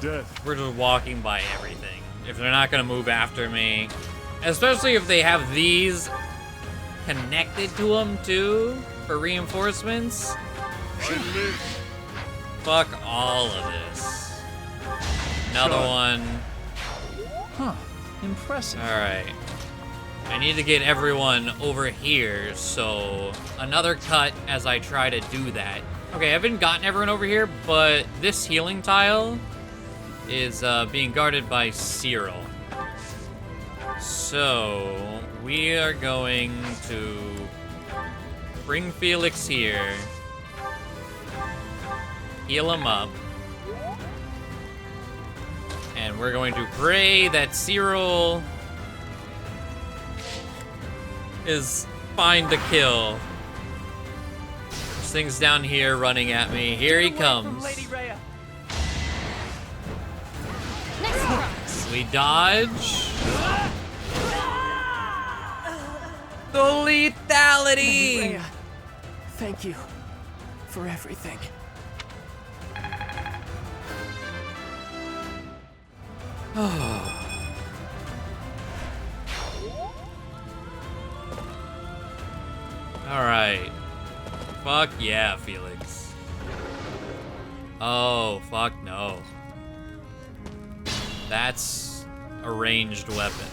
Speaker 16: Death.
Speaker 1: We're just walking by everything. If they're not gonna move after me, especially if they have these connected to them too for reinforcements. Fuck all of this. Another one.
Speaker 12: Huh. Impressive.
Speaker 1: Alright. I need to get everyone over here, so another cut as I try to do that. Okay, I haven't gotten everyone over here, but this healing tile is being guarded by Cyril. So we are going to bring Felix here, heal him up, and we're going to pray that Cyril is fine to kill. This thing's down here running at me. Here he comes.
Speaker 8: Lady Rhea.
Speaker 1: We dodge. The lethality!
Speaker 12: Rhea, thank you for everything.
Speaker 1: Alright. Fuck yeah, Felix. Oh, fuck no. That's a ranged weapon.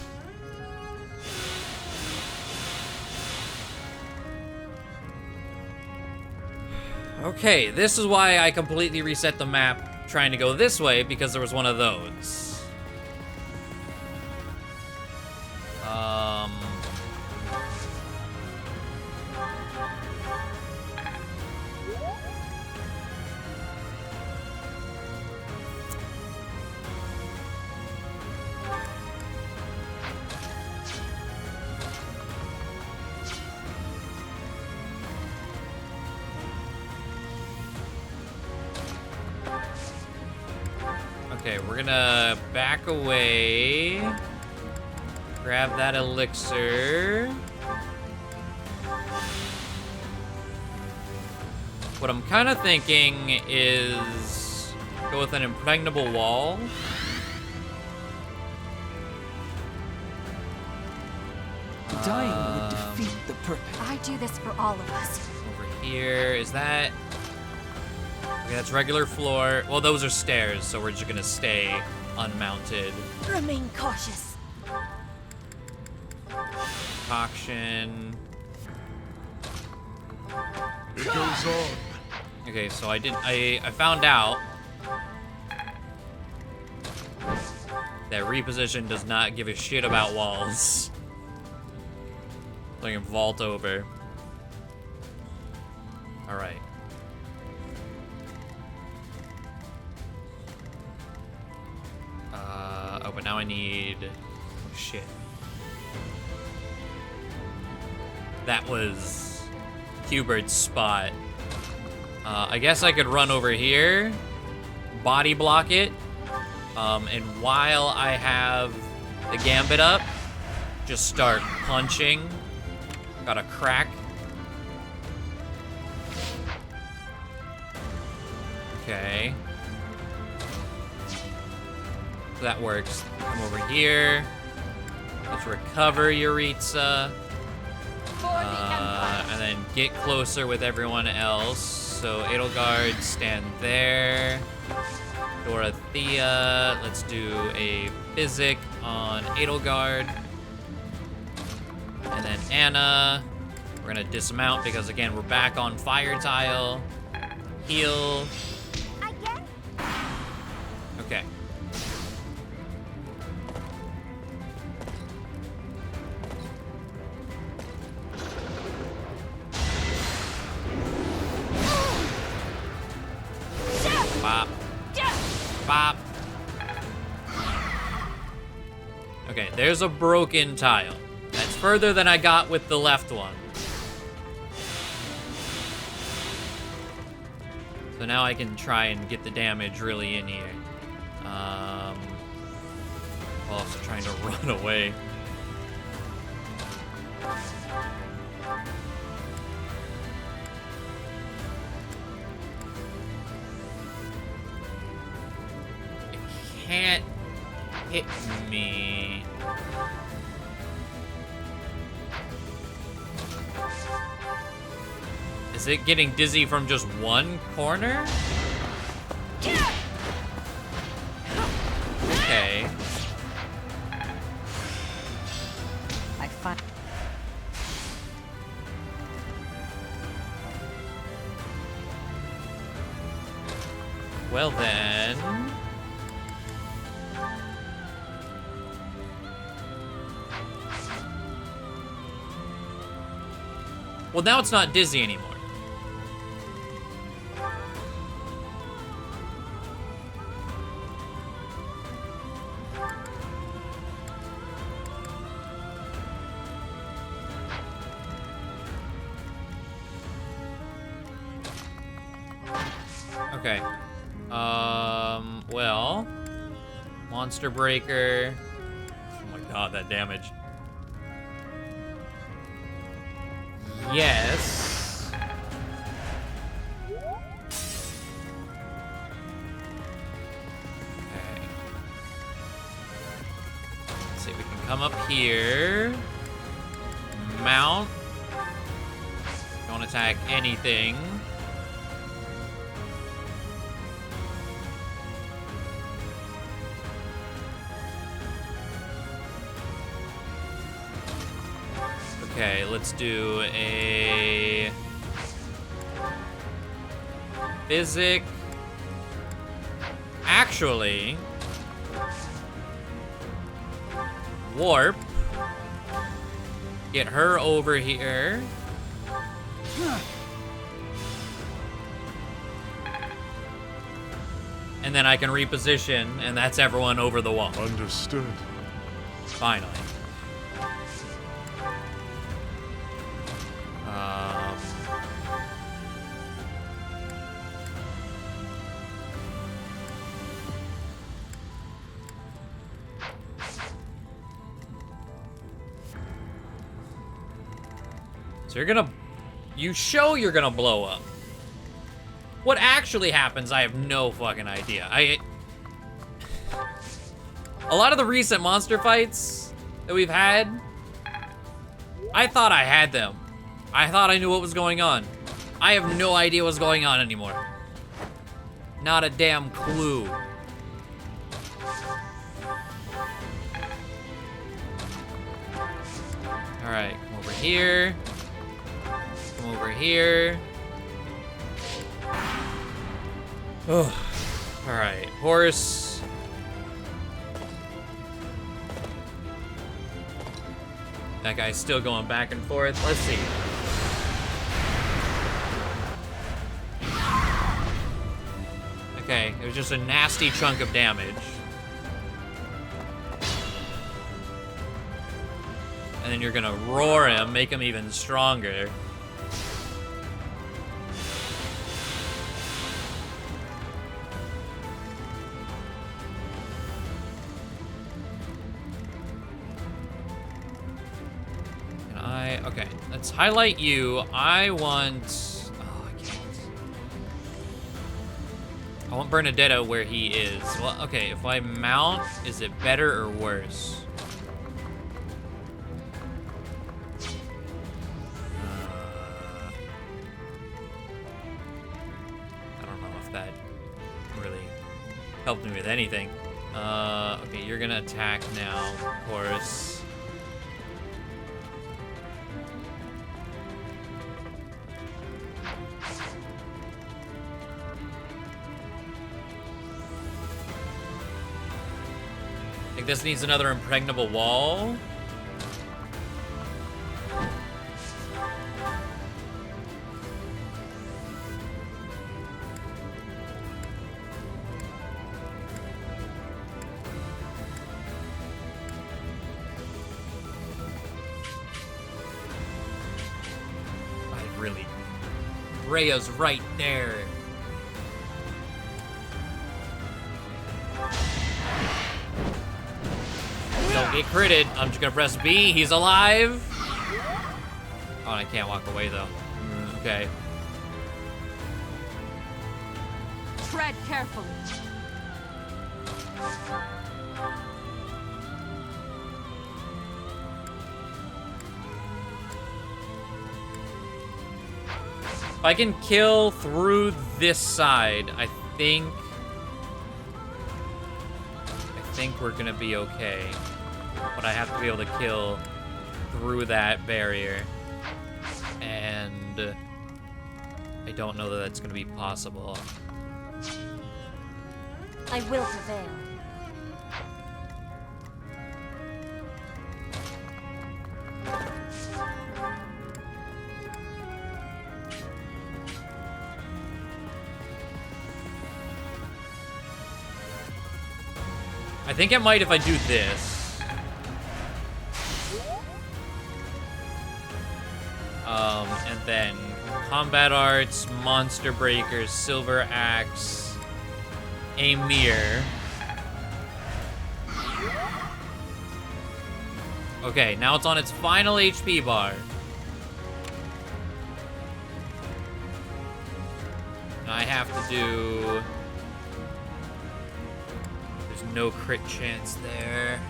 Speaker 1: Okay, this is why I completely reset the map trying to go this way, because there was one of those. Okay, we're gonna back away. Grab that elixir. What I'm kind of thinking is go with an impregnable wall.
Speaker 12: Dying would defeat the purpose.
Speaker 11: I do this for all of us.
Speaker 1: Over here, is that... Okay, that's regular floor. Well, those are stairs, so we're just gonna stay unmounted.
Speaker 11: Remain cautious.
Speaker 1: Concoction.
Speaker 16: It goes on.
Speaker 1: Okay, so I found out that reposition does not give a shit about walls. So I can vault over. Alright. Oh, but now I need... Oh, shit. That was Hubert's spot. I guess I could run over here, body block it, and while I have the gambit up, just start punching. Got a crack. Okay. That works. Come over here. Let's recover Yuritsa. And then get closer with everyone else. So Edelgard, stand there. Dorothea, let's do a physic on Edelgard. And then Anna, we're gonna dismount because again, we're back on fire tile. Heal. Okay. Bop. Bop. Okay, there's a broken tile. That's further than I got with the left one. So now I can try and get the damage really in here. While also trying to run away. It can't hit me. Is it getting dizzy from just one corner? Okay.
Speaker 6: I find.
Speaker 1: Well then. Well, now it's not dizzy anymore. Okay. Well, Monster Breaker. Oh my god, that damage. Yes. Okay. Let's see, we can come up here. Mount. Don't attack anything. Okay, let's do a physic. Actually, warp. Get her over here. And then I can reposition, and that's everyone over the wall.
Speaker 16: Understood.
Speaker 1: Finally. So you show you're gonna blow up. What actually happens, I have no fucking idea. A lot of the recent monster fights that we've had, I thought I had them. I thought I knew what was going on. I have no idea what's going on anymore. Not a damn clue. All right, come over here. Come over here. Oh, all right, horse. That guy's still going back and forth. Let's see. Okay, it was just a nasty chunk of damage. And then you're gonna roar him, make him even stronger. Okay, let's highlight you. I want... Oh, I can't. I want Bernadetta where he is. Well, okay, if I mount, is it better or worse? I don't know if that really helped me with anything. Okay, you're gonna attack now, of course. This needs another impregnable wall. Rhea's right there. Don't get critted. I'm just gonna press B. He's alive. Oh, I can't walk away though. Okay.
Speaker 7: Tread carefully.
Speaker 1: If I can kill through this side, I think we're gonna be okay. But I have to be able to kill through that barrier. And I don't know that that's gonna be possible.
Speaker 15: I will prevail.
Speaker 1: I think it might if I do this. And then combat arts, monster breakers, silver axe, a mirror. Okay, now it's on its final HP bar. I have to do... There's no crit chance there.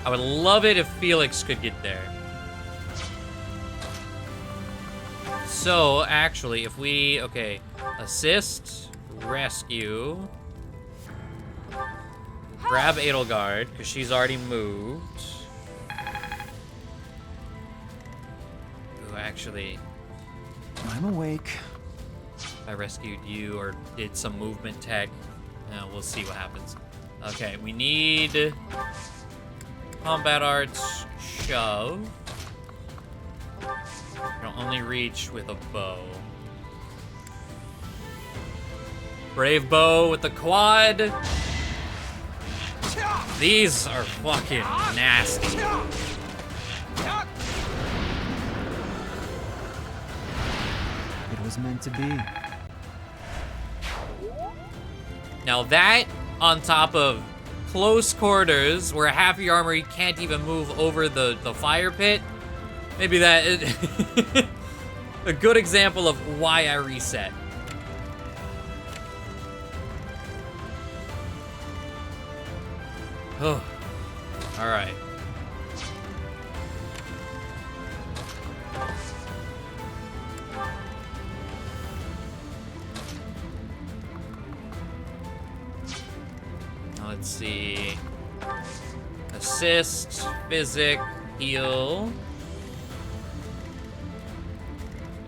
Speaker 1: I would love it if Felix could get there. So, actually, if we... Okay. Assist. Rescue. Grab Edelgard, because she's already moved. Ooh, actually...
Speaker 12: I'm awake.
Speaker 1: I rescued you or did some movement tech. We'll see what happens. Okay, we need... Combat arts, shove. You'll only reach with a bow. Brave bow with the quad. These are fucking nasty.
Speaker 12: was meant to be.
Speaker 1: Now that, on top of close quarters, where half your armor can't even move over the fire pit, maybe that is a good example of why I reset. Oh, all right. Let's see. Assist, physic, heal.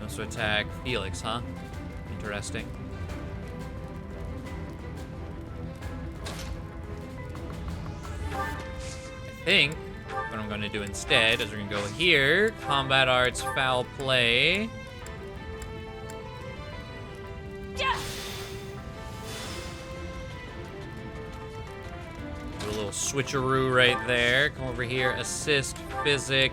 Speaker 1: Also attack Felix, huh? Interesting. I think what I'm gonna do instead is we're gonna go here, combat arts, foul play. Do a little switcheroo right there. Come over here, assist, physic.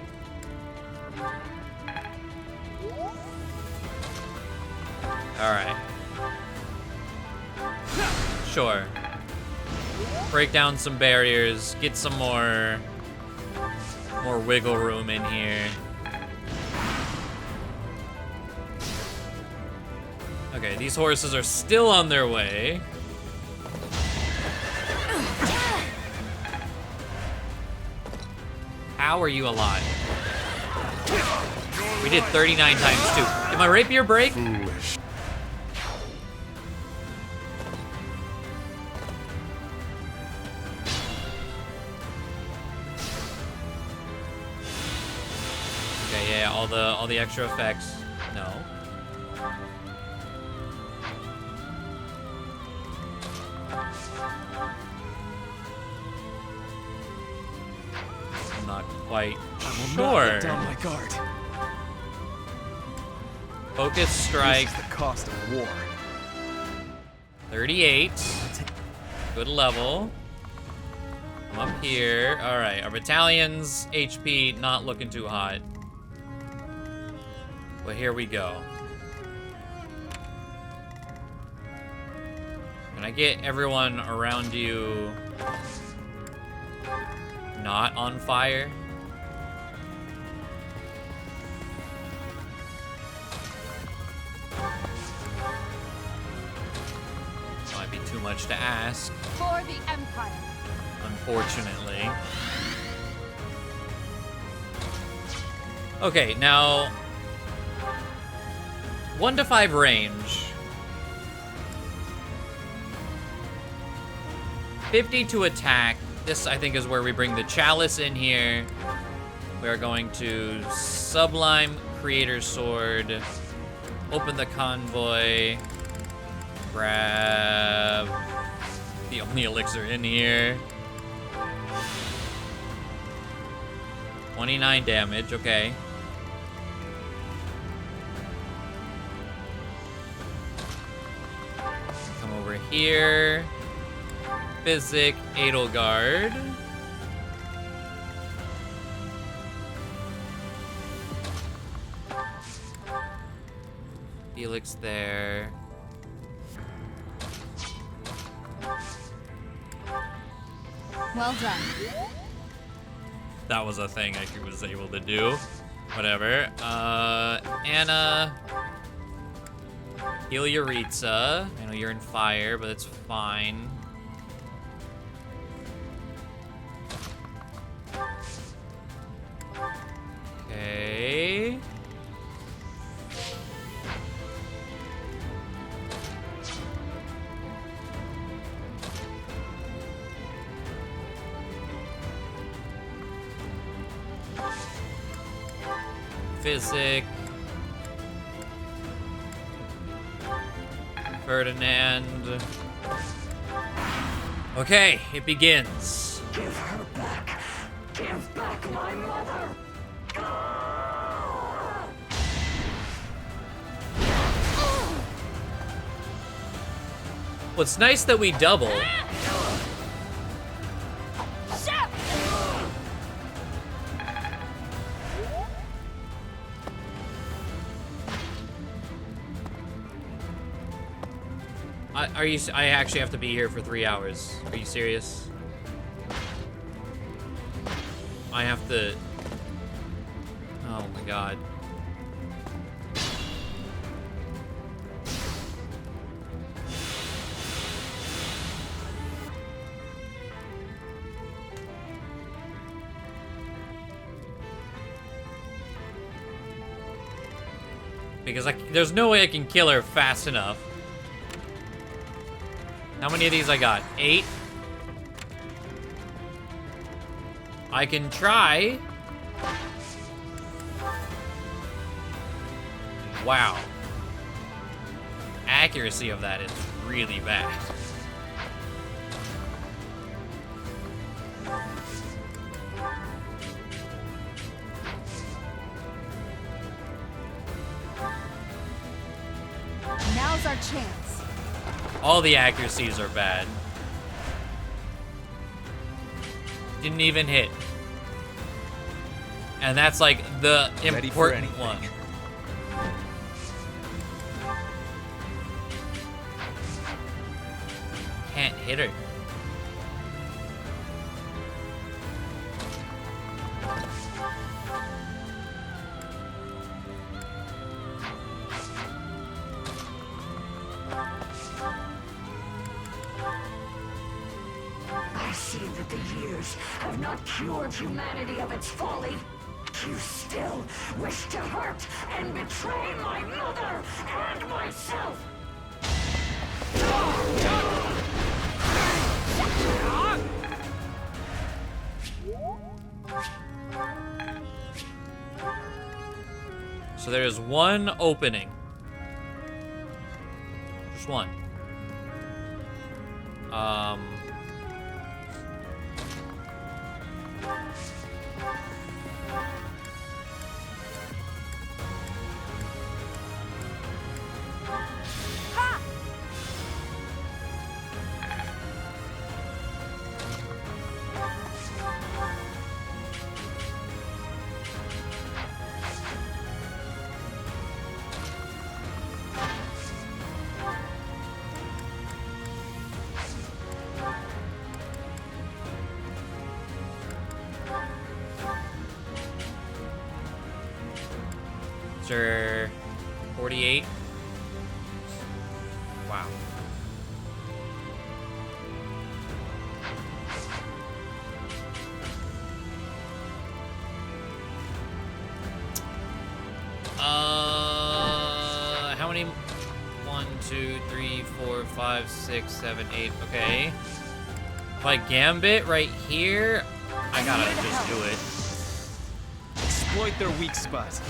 Speaker 1: Alright. Sure. Break down some barriers, get some more wiggle room in here. Okay, these horses are still on their way. How are you alive? We did 39 times too. Did my rapier break?
Speaker 16: Foolish.
Speaker 1: Okay, yeah, all the extra effects. No. I'm not quite sure.
Speaker 13: Let down my guard.
Speaker 1: Focus strike.
Speaker 13: This is the cost of war.
Speaker 1: 38. Good level. I'm up here. All right, our battalion's HP not looking too hot. But here we go. Can I get everyone around you not on fire? Might be too much to ask,
Speaker 7: For the Empire.
Speaker 1: unfortunately. Okay, now 1 to 5 range. 50 to attack. This, I think, is where we bring the chalice in here. We are going to Sublime Creator's Sword. Open the convoy. Grab the only elixir in here. 29 damage, okay. Come over here. Physic, Edelgard. Felix there.
Speaker 7: Well done.
Speaker 1: That was a thing I was able to do. Whatever. Anna. Heal Yuritsa. I know you're in fire, but it's fine. Okay. Physic. Ferdinand. Okay, it begins.
Speaker 14: Give her back. Give back my mother.
Speaker 1: Well, it's nice that we double. I actually have to be here for 3 hours. Are you serious? I have to... Oh my god. Because there's no way I can kill her fast enough. How many of these I got? 8? I can try. Wow. Accuracy of that is really bad.
Speaker 6: Now's our chance.
Speaker 1: All the accuracies are bad. Didn't even hit. And that's like the important one. Can't hit her.
Speaker 14: I see that the years have not cured humanity of its folly. You still wish to hurt and betray my mother and myself.
Speaker 1: So there is one opening. Just one. Sir, 48. Wow. How many? 1, 2, 3, 4, 5, 6, 7, 8. Okay. If I gambit right here, I gotta just do it.
Speaker 13: Exploit their weak spot.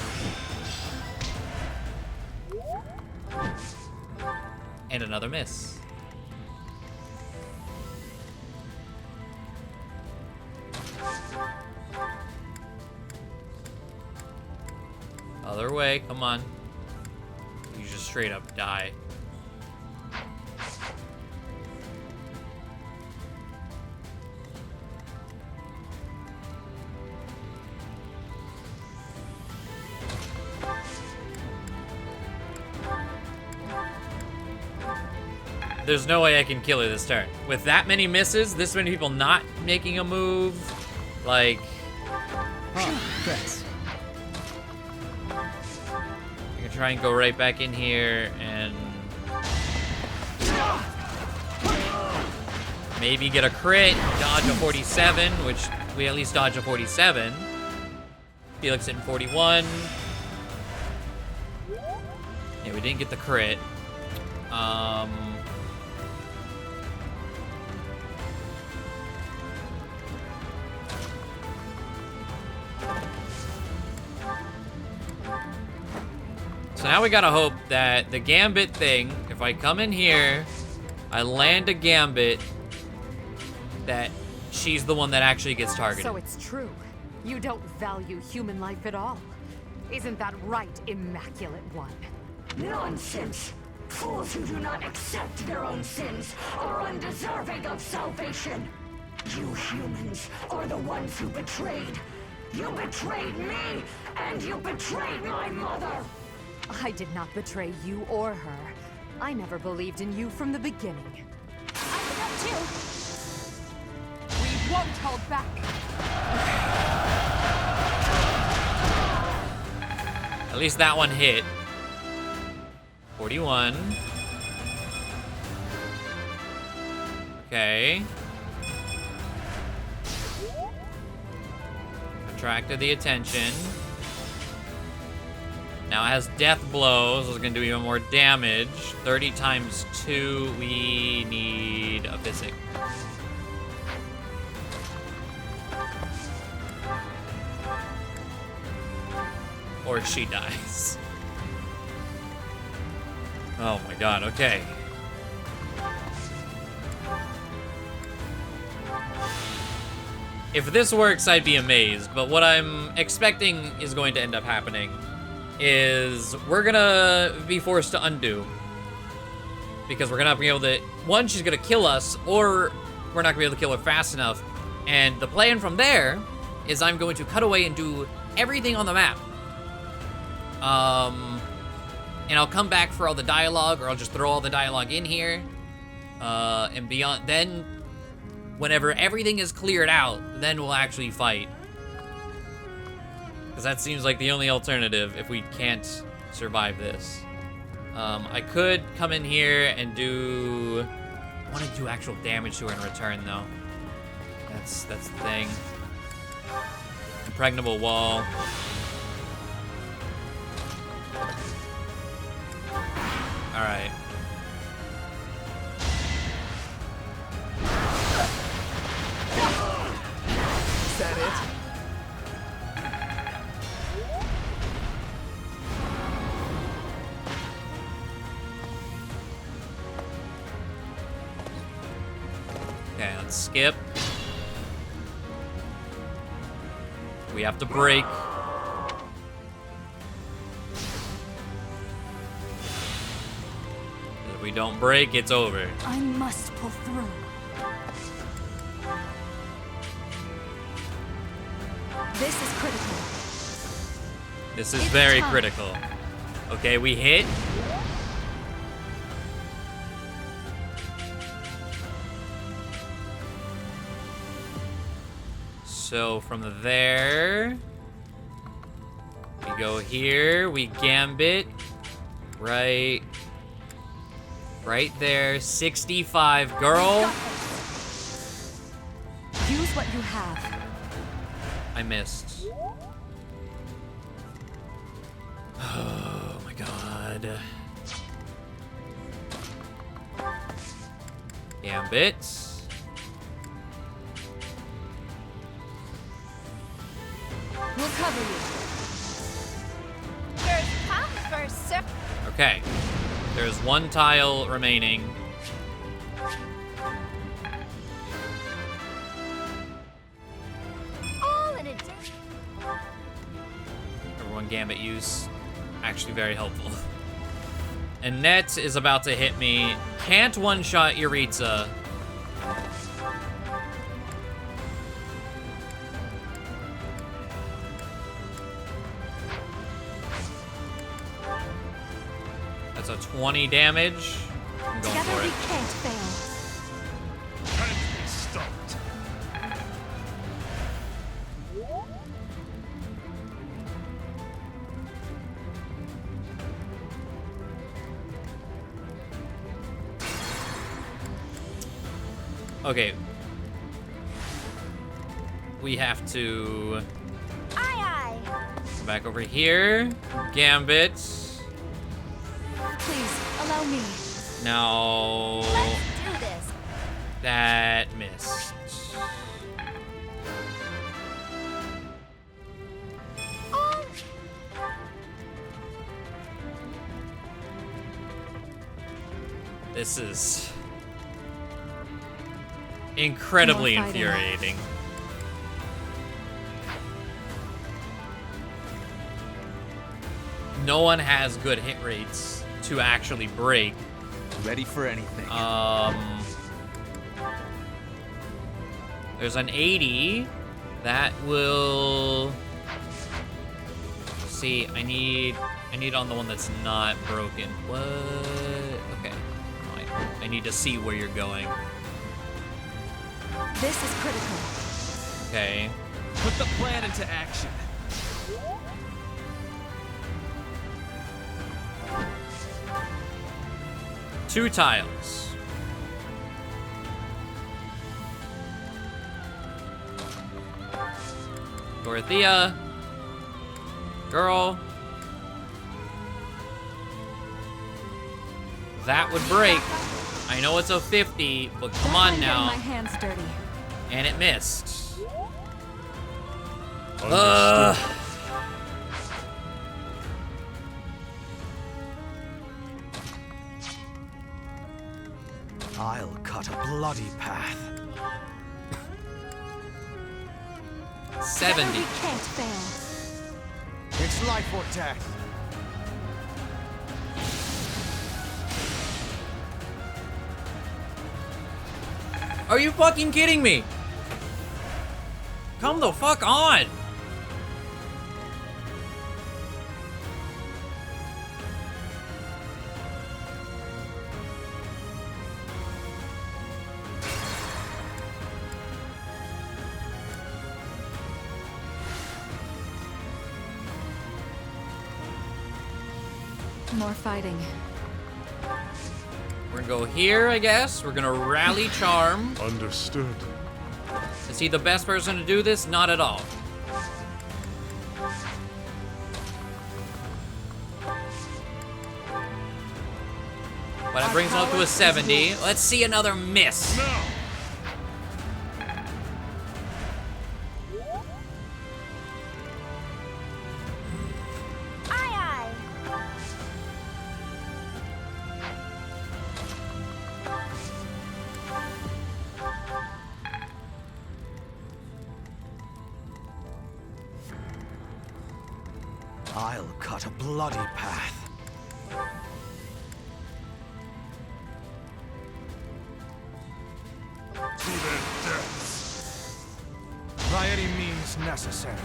Speaker 1: And another miss. Other way, come on. You just straight up die. There's no way I can kill her this turn. With that many misses, this many people not making a move, like...
Speaker 5: Thanks.
Speaker 1: I can try and go right back in here and... maybe get a crit, dodge a 47, which we at least dodge a 47. Felix hitting 41. Yeah, we didn't get the crit. So now we gotta hope that the gambit thing, if I come in here, I land a gambit, that she's the one that actually gets targeted.
Speaker 4: So it's true. You don't value human life at all. Isn't that right, Immaculate One?
Speaker 14: Nonsense! Fools who do not accept their own sins are undeserving of salvation. You humans are the ones who betrayed. You betrayed me, and you betrayed my mother.
Speaker 4: I did not betray you or her. I never believed in you from the beginning.
Speaker 9: I did that too.
Speaker 7: We won't hold back.
Speaker 1: At least that one hit. 41. Okay. Attracted the attention. Now it has death blows, so it's gonna do even more damage. 30 times 2, we need a physic. Or she dies. Oh my god, okay. If this works, I'd be amazed, but what I'm expecting is going to end up happening is we're gonna be forced to undo. Because we're gonna be able to, one, she's gonna kill us, or we're not gonna be able to kill her fast enough. And the plan from there is I'm going to cut away and do everything on the map. And I'll come back for all the dialogue, or I'll just throw all the dialogue in here. And beyond, then, whenever everything is cleared out, then we'll actually fight. Because that seems like the only alternative if we can't survive this. I could come in here and do... I want to do actual damage to her in return, though. That's the thing. Impregnable wall. Alright.
Speaker 5: Is that it?
Speaker 1: Okay, let's skip. We have to break. If we don't break, it's over.
Speaker 9: I must pull through.
Speaker 15: This is critical.
Speaker 1: This is very critical. Okay, we hit. So from there, we go here, we gambit, right there, 65, girl.
Speaker 15: Use what you have.
Speaker 1: I missed. Oh my god. Gambit.
Speaker 7: We'll cover you.
Speaker 9: First come, first serve.
Speaker 1: Okay. There's one tile remaining.
Speaker 9: All in a day.
Speaker 1: Everyone gambit use. Actually very helpful. Annette is about to hit me. Can't one-shot Yuritsa. That's a 20 damage. I'm going
Speaker 15: Together
Speaker 1: for
Speaker 15: we
Speaker 1: it.
Speaker 15: can't fail.
Speaker 16: Can't be stopped.
Speaker 1: Okay. We have to
Speaker 9: Aye,
Speaker 1: come back over here. Gambit.
Speaker 15: Please, allow me.
Speaker 1: Now
Speaker 9: Let's do this.
Speaker 1: that missed.
Speaker 9: Oh,
Speaker 1: This is incredibly
Speaker 4: More fighting.
Speaker 1: infuriating. No one has good hit rates to actually break.
Speaker 12: Ready for anything.
Speaker 1: There's an 80 that will see. I need on the one that's not broken. What? Okay. I need to see where you're going.
Speaker 15: This is critical.
Speaker 1: Okay.
Speaker 13: Put the plan into action.
Speaker 1: Two tiles. Dorothea. Girl. That would break. I know it's a 50, but come on now.
Speaker 15: My hands dirty.
Speaker 1: And it missed.
Speaker 5: I'll cut a bloody path.
Speaker 1: 70.
Speaker 15: We can't fail.
Speaker 5: It's life or death.
Speaker 1: Are you fucking kidding me? Come the fuck on!
Speaker 15: More fighting.
Speaker 1: We're gonna go here, I guess. We're gonna rally charm.
Speaker 16: Understood.
Speaker 1: Is he the best person to do this? Not at all. But that brings him up to a 70. Let's see another miss.
Speaker 16: No.
Speaker 5: I'll cut a bloody path.
Speaker 16: To their deaths.
Speaker 5: By any means necessary.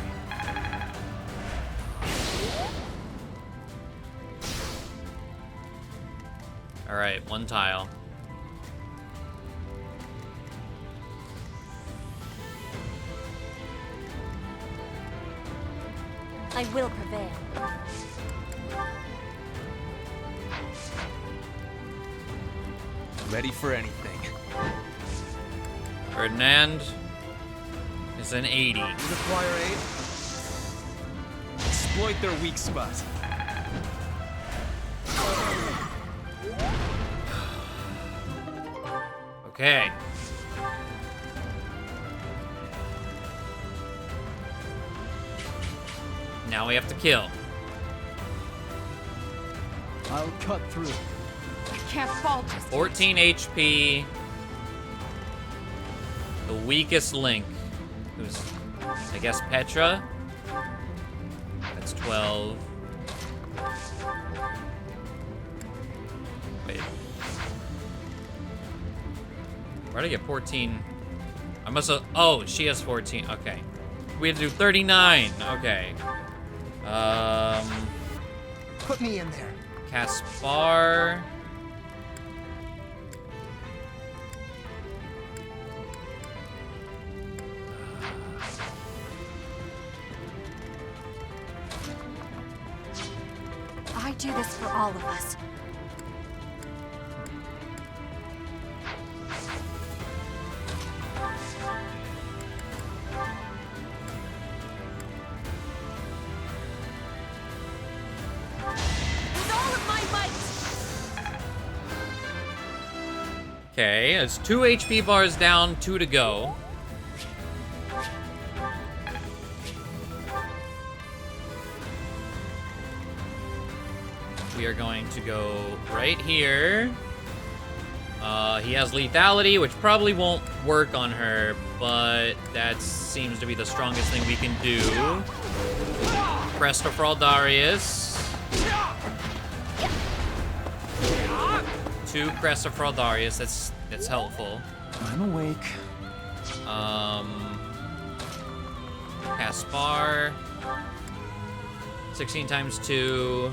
Speaker 1: All right, one tile.
Speaker 15: I will prevail.
Speaker 13: Ready for anything.
Speaker 1: Ferdinand is an 80.
Speaker 5: You require aid?
Speaker 13: Exploit their weak spot.
Speaker 1: Okay. Now we have to kill.
Speaker 12: I'll cut through.
Speaker 7: I can't fall just
Speaker 1: 14 HP. The weakest link, who's, I guess, Petra. That's 12. Wait. Where'd I get 14? I must have. Oh, she has 14. Okay. We have to do 39. Okay.
Speaker 10: Put me in there.
Speaker 1: Caspar.
Speaker 15: I do this for all of us.
Speaker 1: Okay, it's 2 HP bars down, 2 to go. We are going to go right here. He has lethality, which probably won't work on her, but that seems to be the strongest thing we can do. Cresta Fraldarius. 2 Cresta Fraldarius, that's helpful.
Speaker 12: I'm awake.
Speaker 1: Caspar. 16 times 2.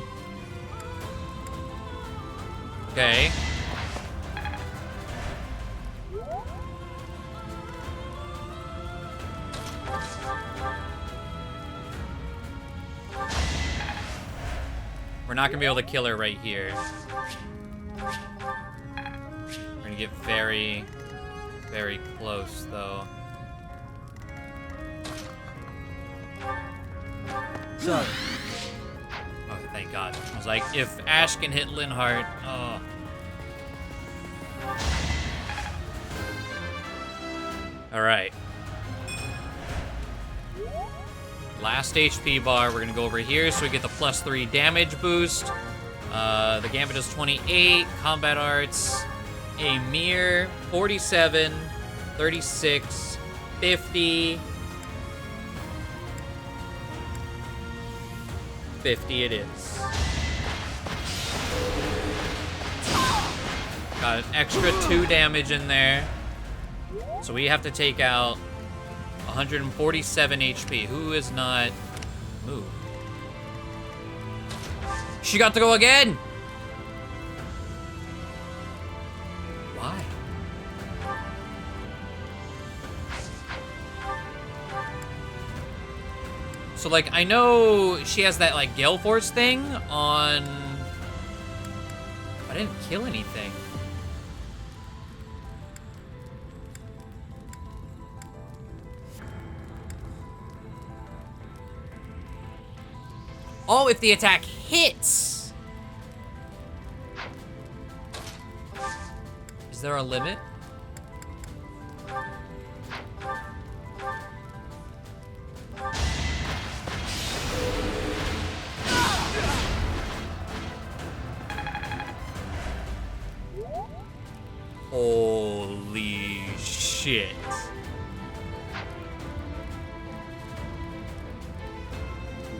Speaker 1: Okay. We're not gonna be able to kill her right here. We're gonna get very, very close, though.
Speaker 5: Sorry.
Speaker 1: Oh, thank God. I was like, if Ash can hit Linhardt, oh. Alright. Last HP bar, we're gonna go over here so we get the +3 damage boost. The Gambit is 28, Combat Arts, a mere 47, 36, 50, 50 it is. Got an extra 2 damage in there. So we have to take out 147 HP. Who is not moved? She got to go again! Why? So, like, I know she has that, like, Gale Force thing on... I didn't kill anything. Oh, if the attack hits! Is there a limit? Holy shit.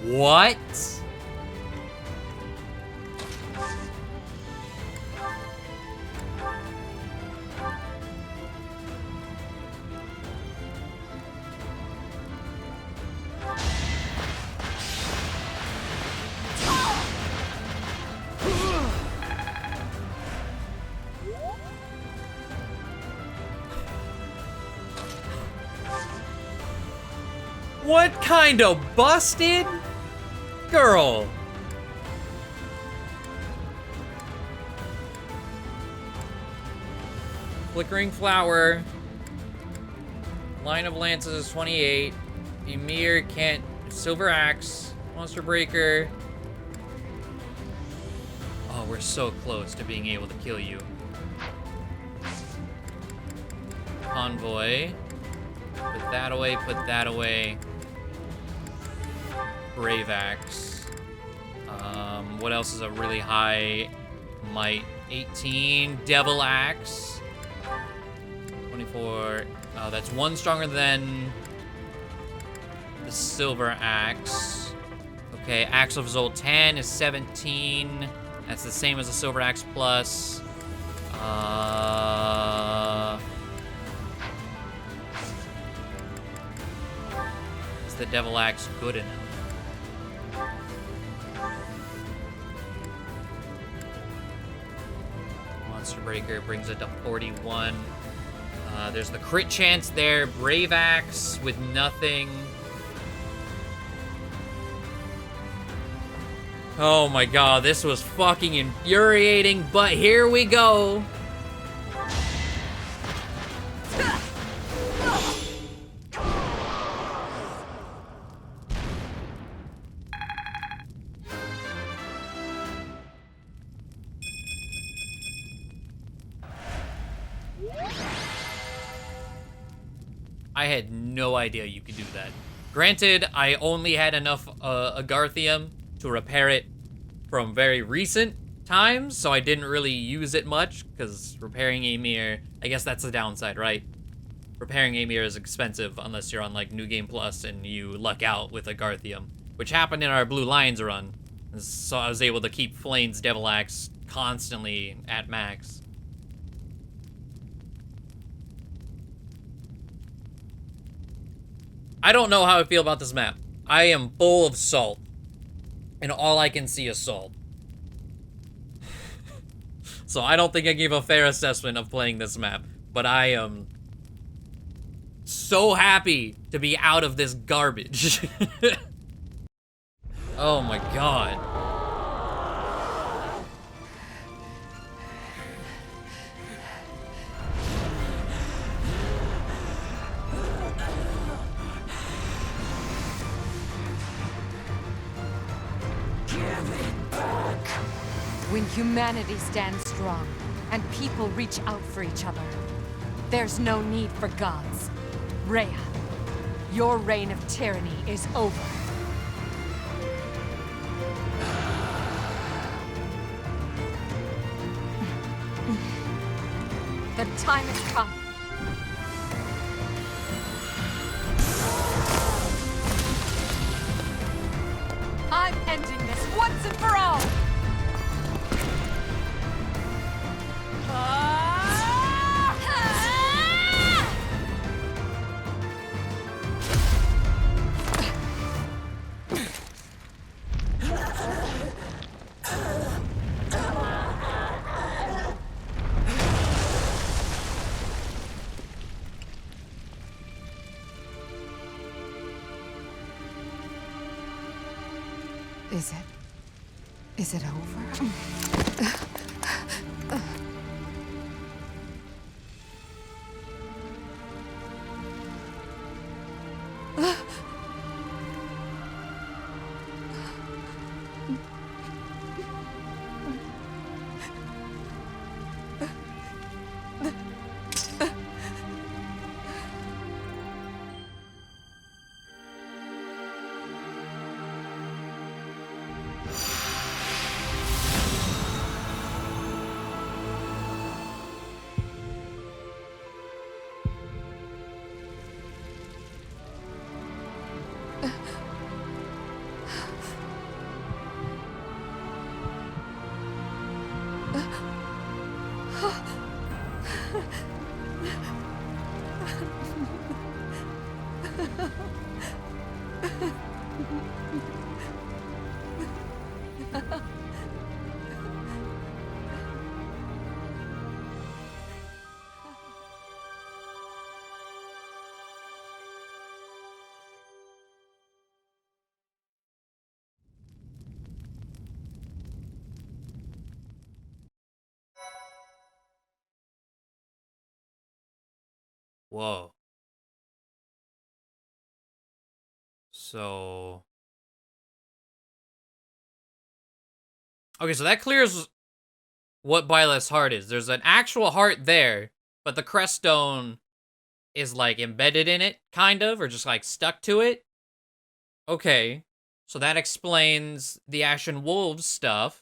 Speaker 1: What? What kind of busted? Girl. Flickering Flower. Line of Lances is 28. Ymir can't. Silver Axe. Monster Breaker. Oh, we're so close to being able to kill you. Convoy. Put that away, put that away. Brave Axe. What else is a really high might? 18. Devil Axe. 24. Oh, that's one stronger than the Silver Axe. Okay, Axe of Zoltan is 17. That's the same as the Silver Axe Plus. Is the Devil Axe good enough? Monster Breaker brings it to 41. There's the crit chance there. Brave Axe with nothing. Oh my god, this was fucking infuriating, but here we go. I had no idea you could do that. Granted, I only had enough Agarthium to repair it from very recent times, so I didn't really use it much, because repairing Ymir, I guess that's the downside, right? Repairing Ymir is expensive unless you're on, like, New Game Plus and you luck out with Agarthium, which happened in our Blue Lions run. So I was able to keep Flane's Devil Axe constantly at max. I don't know how I feel about this map. I am full of salt. And all I can see is salt. So I don't think I gave a fair assessment of playing this map. But I am so happy to be out of this garbage. Oh my god.
Speaker 4: When humanity stands strong and people reach out for each other, there's no need for gods. Rhea, your reign of tyranny is over. The time has come. I'm ending this once and for all! Is it over?
Speaker 1: Whoa. So... Okay, so that clears what Byleth's heart is. There's an actual heart there, but the crest stone is, like, embedded in it, kind of, or just, like, stuck to it. Okay. So that explains the Ashen Wolves stuff.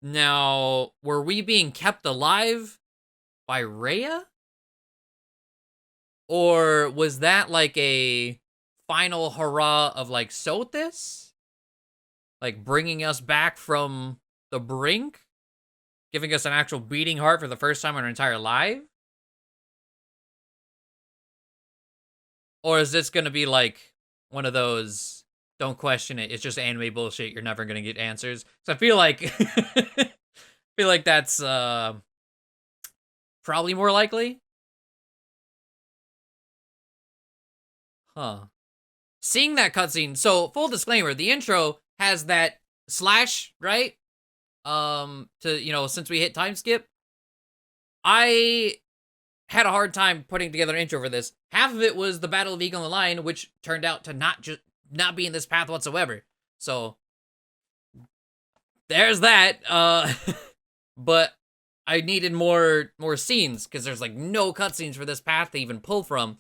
Speaker 1: Now, were we being kept alive by Rhea? Or was that like a final hurrah of like Sothis? Like bringing us back from the brink? Giving us an actual beating heart for the first time in our entire life? Or is this gonna be like one of those, don't question it, it's just anime bullshit, you're never gonna get answers? So I feel like that's probably more likely. Huh. Seeing that cutscene, so full disclaimer, the intro has that slash, right? To, you know, since we hit time skip. I had a hard time putting together an intro for this. Half of it was the Battle of Eagle and Lion, which turned out to not be in this path whatsoever. So there's that. But I needed more scenes because there's like no cutscenes for this path to even pull from.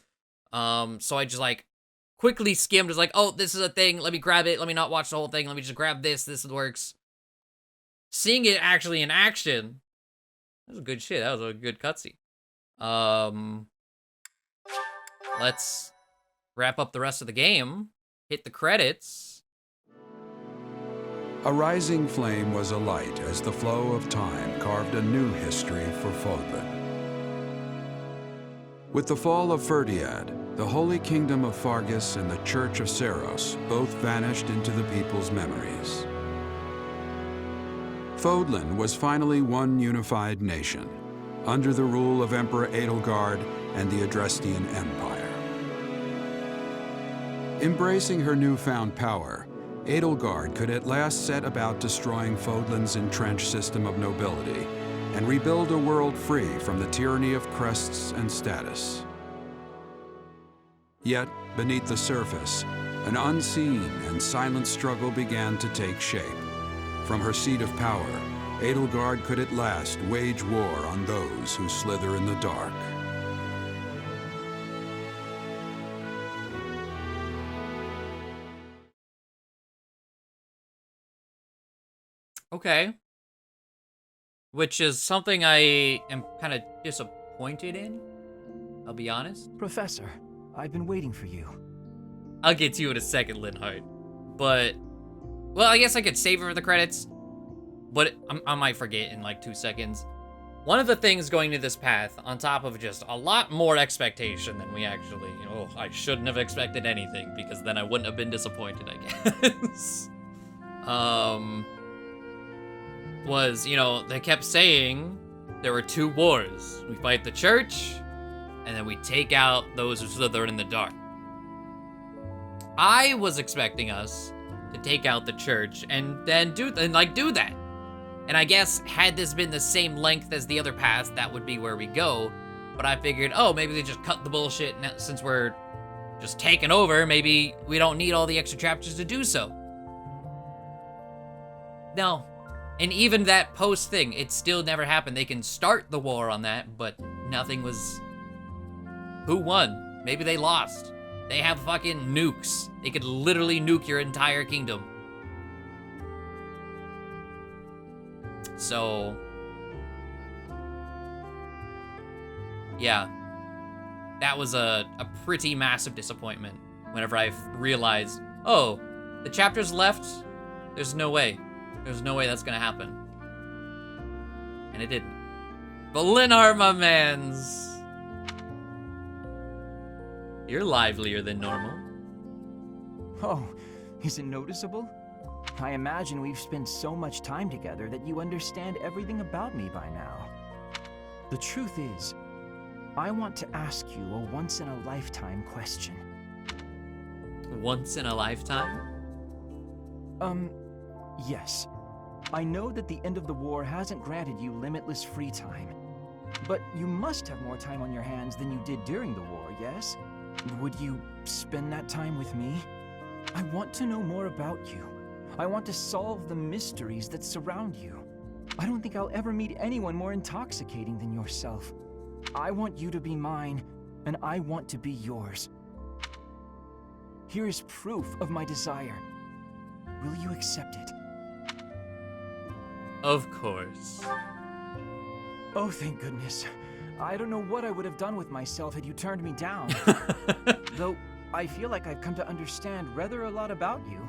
Speaker 1: So I just like quickly skimmed. It's like, oh, this is a thing. Let me grab it. Let me not watch the whole thing. Let me just grab this. This works. Seeing it actually in action, that was good shit. That was a good cutscene. Let's wrap up the rest of the game. Hit the credits.
Speaker 2: A rising flame was alight as the flow of time carved a new history for Fódlan. With the fall of Fhirdiad, the Holy Kingdom of Fargus and the Church of Seros both vanished into the people's memories. Fódlan was finally one unified nation, under the rule of Emperor Edelgard and the Adrestian Empire. Embracing her newfound power, Edelgard could at last set about destroying Fódlan's entrenched system of nobility and rebuild a world free from the tyranny of crests and status. Yet, beneath the surface, an unseen and silent struggle began to take shape. From her seat of power, Edelgard could at last wage war on those who slither in the dark.
Speaker 1: Okay. Which is something I am kind of disappointed in, I'll be honest.
Speaker 12: Professor, I've been waiting for you.
Speaker 1: I'll get to you in a second, Linhardt. But, well, I guess I could save it for the credits, but I might forget in like 2 seconds. One of the things going to this path, on top of just a lot more expectation than we actually, I shouldn't have expected anything, because then I wouldn't have been disappointed, I guess. Was, they kept saying there were 2 wars. We fight the church, and then we take out those who slither in the dark. I was expecting us to take out the church and then do that. And I guess had this been the same length as the other paths, that would be where we go. But I figured, maybe they just cut the bullshit now, since we're just taking over. Maybe we don't need all the extra chapters to do so. No. And even that post thing, it still never happened. They can start the war on that, but nothing was... Who won? Maybe they lost. They have fucking nukes. They could literally nuke your entire kingdom. So... yeah. That was a pretty massive disappointment whenever I realized, the chapters left? There's no way. There's no way that's gonna happen. And it didn't. But Linhardt, my mans. You're livelier than normal.
Speaker 12: Oh, is it noticeable? I imagine we've spent so much time together that you understand everything about me by now. The truth is, I want to ask you a once-in-a-lifetime question.
Speaker 1: Once in a lifetime?
Speaker 12: Yes. I know that the end of the war hasn't granted you limitless free time. But you must have more time on your hands than you did during the war, yes? Would you spend that time with me? I want to know more about you. I want to solve the mysteries that surround you. I don't think I'll ever meet anyone more intoxicating than yourself. I want you to be mine, and I want to be yours. Here is proof of my desire. Will you accept it?
Speaker 1: Of course.
Speaker 12: Oh, thank goodness. I don't know what I would have done with myself had you turned me down. Though, I feel like I've come to understand rather a lot about you.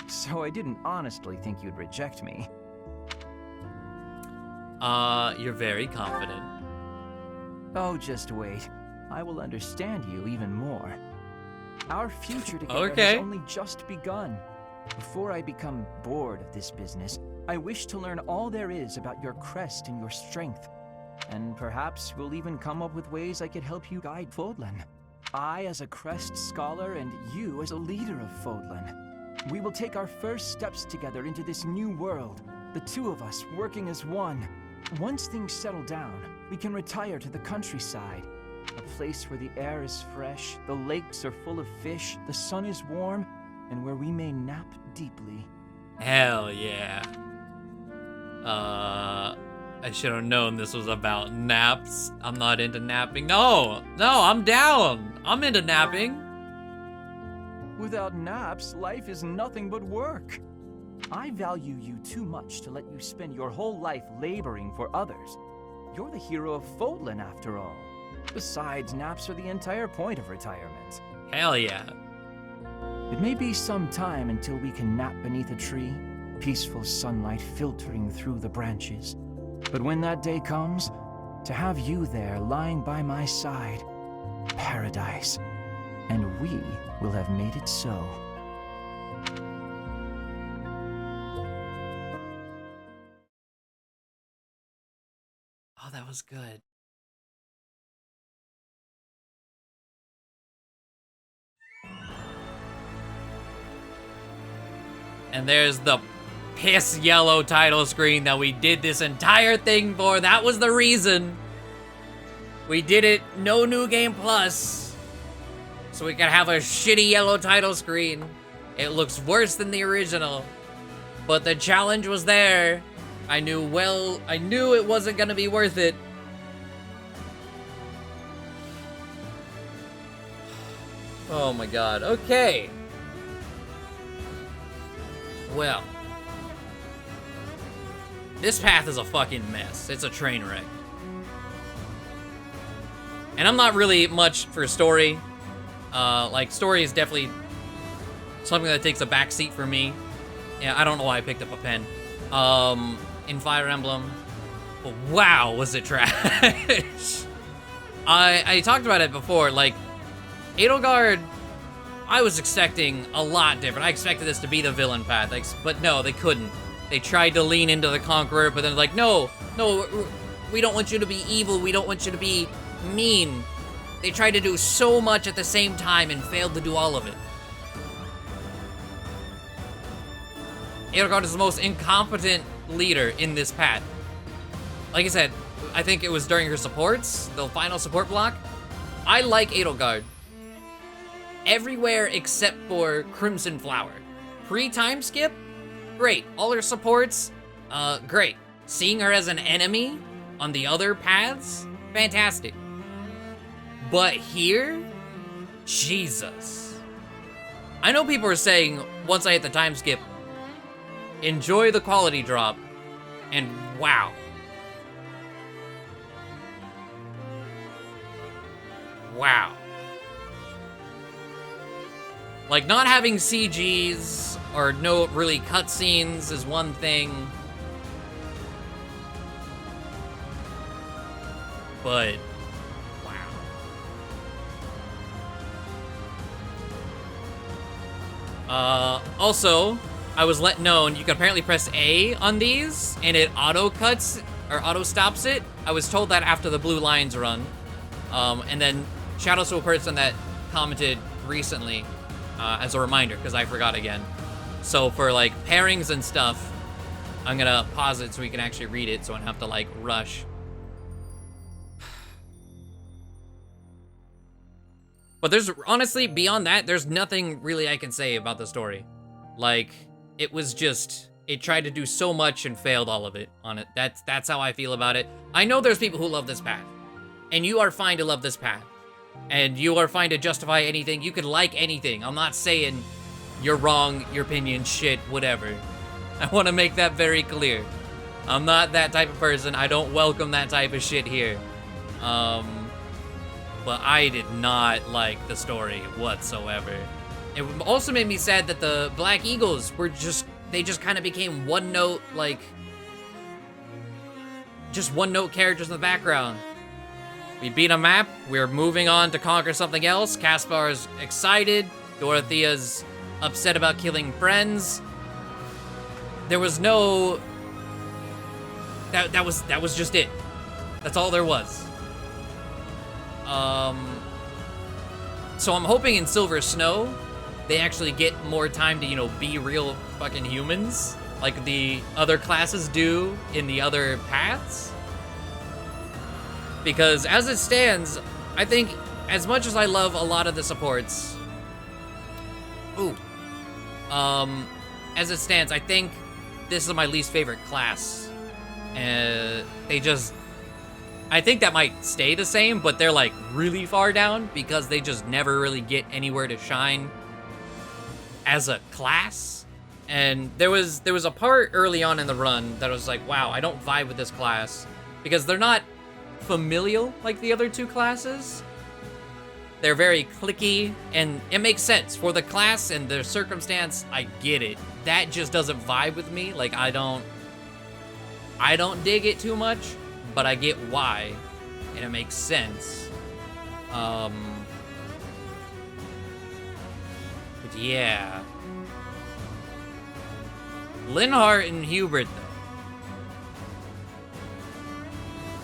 Speaker 12: So I didn't honestly think you'd reject me.
Speaker 1: You're very confident.
Speaker 12: Oh, just wait. I will understand you even more. Our future together has only just begun. Before I become bored of this business, I wish to learn all there is about your crest and your strength. And perhaps we'll even come up with ways I could help you guide Fódlan. I as a crest scholar and you as a leader of Fódlan. We will take our first steps together into this new world, the 2 of us working as one. Once things settle down, we can retire to the countryside. A place where the air is fresh, the lakes are full of fish, the sun is warm, and where we may nap deeply.
Speaker 1: Hell yeah. I should have known this was about naps. I'm not into napping. No, I'm down. I'm into napping.
Speaker 12: Without naps, life is nothing but work. I value you too much to let you spend your whole life laboring for others. You're the hero of Fódlan, after all. Besides, naps are the entire point of retirement.
Speaker 1: Hell yeah.
Speaker 12: It may be some time until we can nap beneath a tree, peaceful sunlight filtering through the branches. But when that day comes, to have you there lying by my side, paradise. And we will have made it so.
Speaker 1: Oh, that was good. And there's the piss yellow title screen that we did this entire thing for. That was the reason. We did it, no new game plus. so we can have a shitty yellow title screen. It looks worse than the original, but the challenge was there. I knew it wasn't gonna be worth it. Oh my god, okay. Well, this path is a fucking mess. It's a train wreck. And I'm not really much for story. Like, story is definitely something that takes a backseat for me. Yeah, I don't know why I picked up a pen. In Fire Emblem, but wow, was it trash. I talked about it before, like, Edelgard, I was expecting a lot different. I expected this to be the villain path, but no, they couldn't. They tried to lean into the Conqueror, but then like, no, we don't want you to be evil, we don't want you to be mean. They tried to do so much at the same time and failed to do all of it. Edelgard is the most incompetent leader in this path. Like I said, I think it was during her supports, the final support block. I like Edelgard everywhere except for Crimson Flower. Pre-time skip, great. All her supports, great. Seeing her as an enemy on the other paths, fantastic. But here, Jesus. I know people are saying, once I hit the time skip, enjoy the quality drop, and wow. Wow. Like, not having CGs or no really cutscenes is one thing. But, wow. Also, I was let known you can apparently press A on these and it auto cuts or auto stops it. I was told that after the Blue Lions run. And then shout out to a person that commented recently as a reminder, because I forgot again. So for like pairings and stuff, I'm gonna pause it so we can actually read it so I don't have to like rush. But there's honestly, beyond that, there's nothing really I can say about the story. Like, it was just, it tried to do so much and failed all of it on it. That's how I feel about it. I know there's people who love this path, and you are fine to love this path, and you are fine to justify anything. You could like anything. I'm not saying you're wrong, your opinion, shit, whatever. I want to make that very clear. I'm not that type of person. I don't welcome that type of shit here. But I did not like the story whatsoever. It also made me sad that the Black Eagles were they just kind of became one-note, like, just one-note characters in the background. We beat a map, we're moving on to conquer something else. Caspar's excited, Dorothea's upset about killing friends. There was no... That was just it. That's all there was. So I'm hoping in Silver Snow, they actually get more time to, you know, be real fucking humans, like the other classes do in the other paths. Because as it stands, I think as much as I love a lot of the supports, as it stands, I think this is my least favorite class. I think that might stay the same, but they're like really far down because they just never really get anywhere to shine as a class. And there was a part early on in the run that was like, wow, I don't vibe with this class because they're not familial like the other two classes. They're very cliquey, and it makes sense for the class and their circumstance. I get it. That just doesn't vibe with me. Like, I don't dig it too much, but I get why, and it makes sense. But yeah. Linhardt and Hubert, though.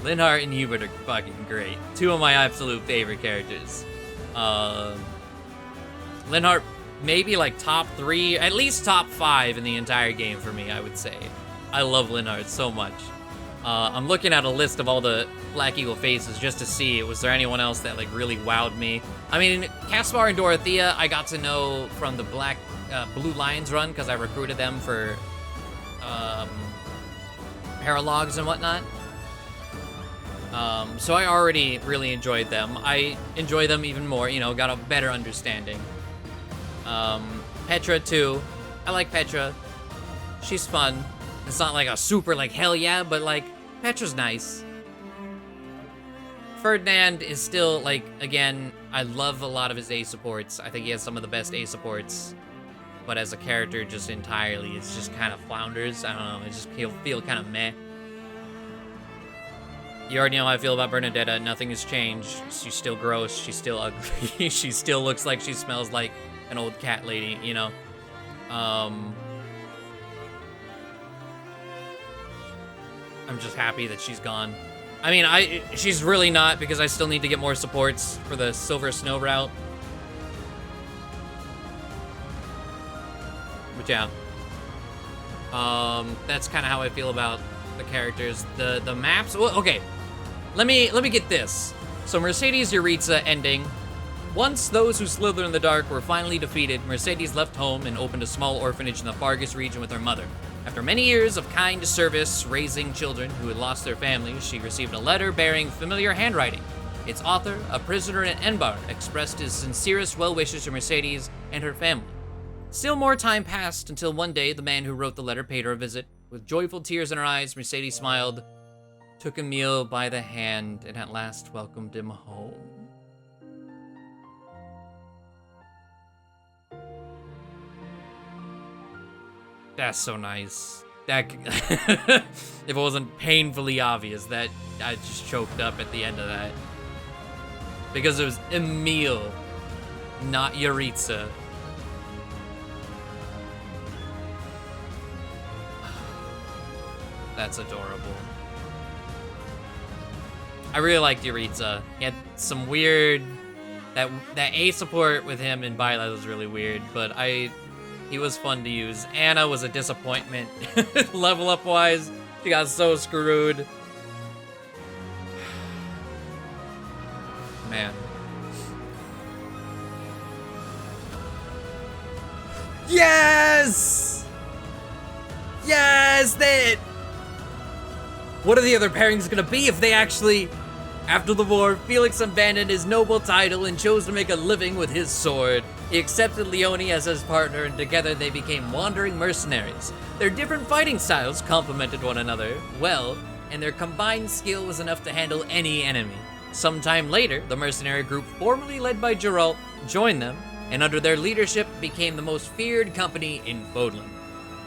Speaker 1: Linhardt and Hubert are fucking great. Two of my absolute favorite characters. Linhardt, maybe like top 3, at least top 5 in the entire game for me, I would say. I love Linhardt so much. I'm looking at a list of all the Black Eagle faces just to see, was there anyone else that, like, really wowed me? I mean, Caspar and Dorothea, I got to know from the Blue Lions run, because I recruited them for, paralogs and whatnot. So I already really enjoyed them. I enjoy them even more, you know, got a better understanding. Petra, too. I like Petra. She's fun. It's not like a super, like, hell yeah, but, like, Petra's nice. Ferdinand is still, like, again, I love a lot of his A supports. I think he has some of the best A supports. But as a character, just entirely, it's just kind of flounders. I don't know, it just feel kind of meh. You already know how I feel about Bernadetta. Nothing has changed. She's still gross. She's still ugly. She still looks like she smells like an old cat lady, you know? I'm just happy that she's gone. I mean, she's really not, because I still need to get more supports for the Silver Snow route. But yeah. That's kind of how I feel about the characters. The maps, well, okay. Let me get this. So Mercedes Yuritsa ending. Once those who slither in the dark were finally defeated, Mercedes left home and opened a small orphanage in the Fargus region with her mother. After many years of kind service raising children who had lost their families, she received a letter bearing familiar handwriting. Its author, a prisoner in Enbar, expressed his sincerest well wishes to Mercedes and her family. Still more time passed until one day the man who wrote the letter paid her a visit. With joyful tears in her eyes, Mercedes smiled, took Emil by the hand, and at last welcomed him home. That's so nice. That if it wasn't painfully obvious, that I just choked up at the end of that. Because it was Emil, not Yuritsa. That's adorable. I really liked Yuritsa. He had some weird... That A support with him in Byleth was really weird, but he was fun to use. Anna was a disappointment. Level up wise, she got so screwed. Man. Yes! Yes! What are the other pairings gonna be if they actually... After the war, Felix abandoned his noble title and chose to make a living with his sword. He accepted Leone as his partner, and together they became wandering mercenaries. Their different fighting styles complemented one another well, and their combined skill was enough to handle any enemy. Sometime later, the mercenary group formerly led by Geralt joined them, and under their leadership became the most feared company in Fódlan.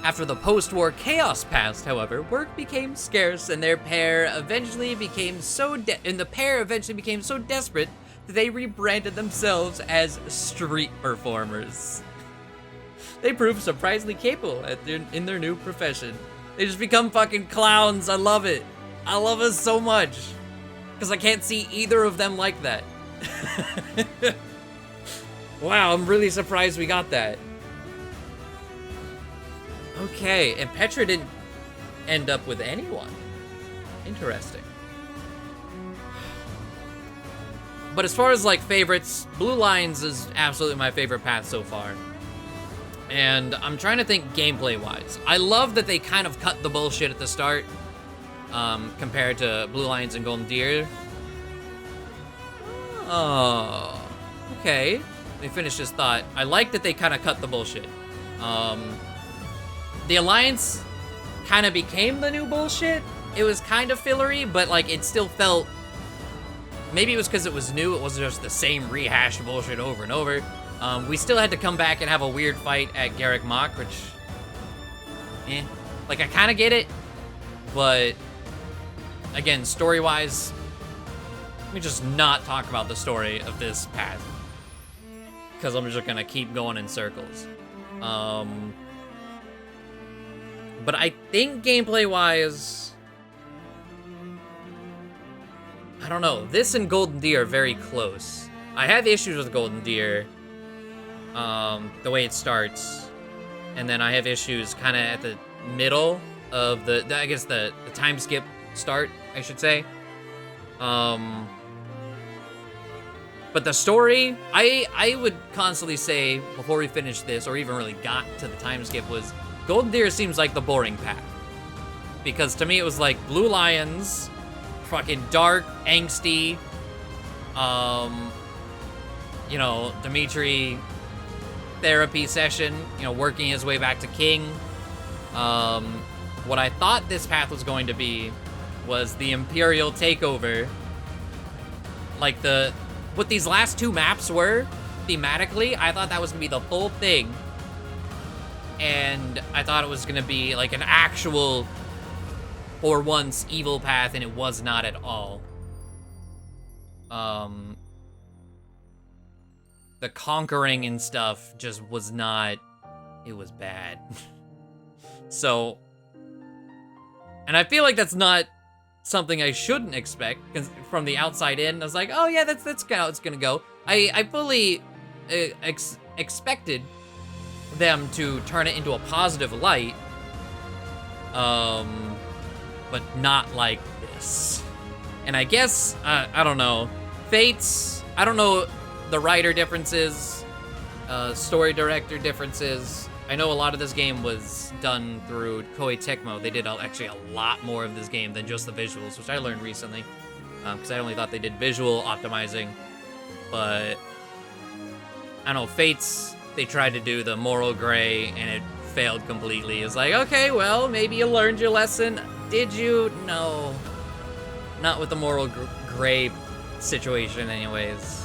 Speaker 1: After the post-war chaos passed, however, work became scarce, and the pair eventually became so desperate that they rebranded themselves as street performers. They proved surprisingly capable in their new profession. They just become fucking clowns. I love it. I love it so much. Because I can't see either of them like that. Wow, I'm really surprised we got that. Okay, and Petra didn't end up with anyone. Interesting. But as far as, like, favorites, Blue Lions is absolutely my favorite path so far. And I'm trying to think gameplay-wise. I love that they kind of cut the bullshit at the start, compared to Blue Lions and Golden Deer. Oh, okay. Let me finish this thought. I like that they kind of cut the bullshit. The Alliance kind of became the new bullshit. It was kind of fillery, but, like, it still felt... Maybe it was because it was new. It wasn't just the same rehash bullshit over and over. We still had to come back and have a weird fight at Garreg Mach, which... Like, I kind of get it, but... Again, story-wise... Let me just not talk about the story of this path. Because I'm just gonna keep going in circles. But I think gameplay-wise... I don't know. This and Golden Deer are very close. I have issues with Golden Deer. The way it starts. And then I have issues kind of at the middle of I guess the time skip start, I should say. But the story, I would constantly say, before we finished this, or even really got to the time skip, was Golden Deer seems like the boring path. Because to me, it was like Blue Lions, fucking dark, angsty, you know, Dimitri therapy session, you know, working his way back to King. What I thought this path was going to be was the Imperial takeover. Like what these last two maps were, thematically, I thought that was gonna be the full thing. And I thought it was gonna be like an actual, for once, evil path, and it was not at all. The conquering and stuff just was not, it was bad. So, and I feel like that's not something I shouldn't expect, because from the outside in, I was like, oh yeah, that's how it's gonna go. I fully expected them to turn it into a positive light, but not like this. And I guess, I don't know, Fates, I don't know the writer differences, story director differences. I know a lot of this game was done through Koei Tecmo. They did actually a lot more of this game than just the visuals, which I learned recently, because I only thought they did visual optimizing. But I don't know, Fates, they tried to do the moral gray, and it failed completely. It's like, okay, well, maybe you learned your lesson. Did you? No. Not with the moral gray situation, anyways.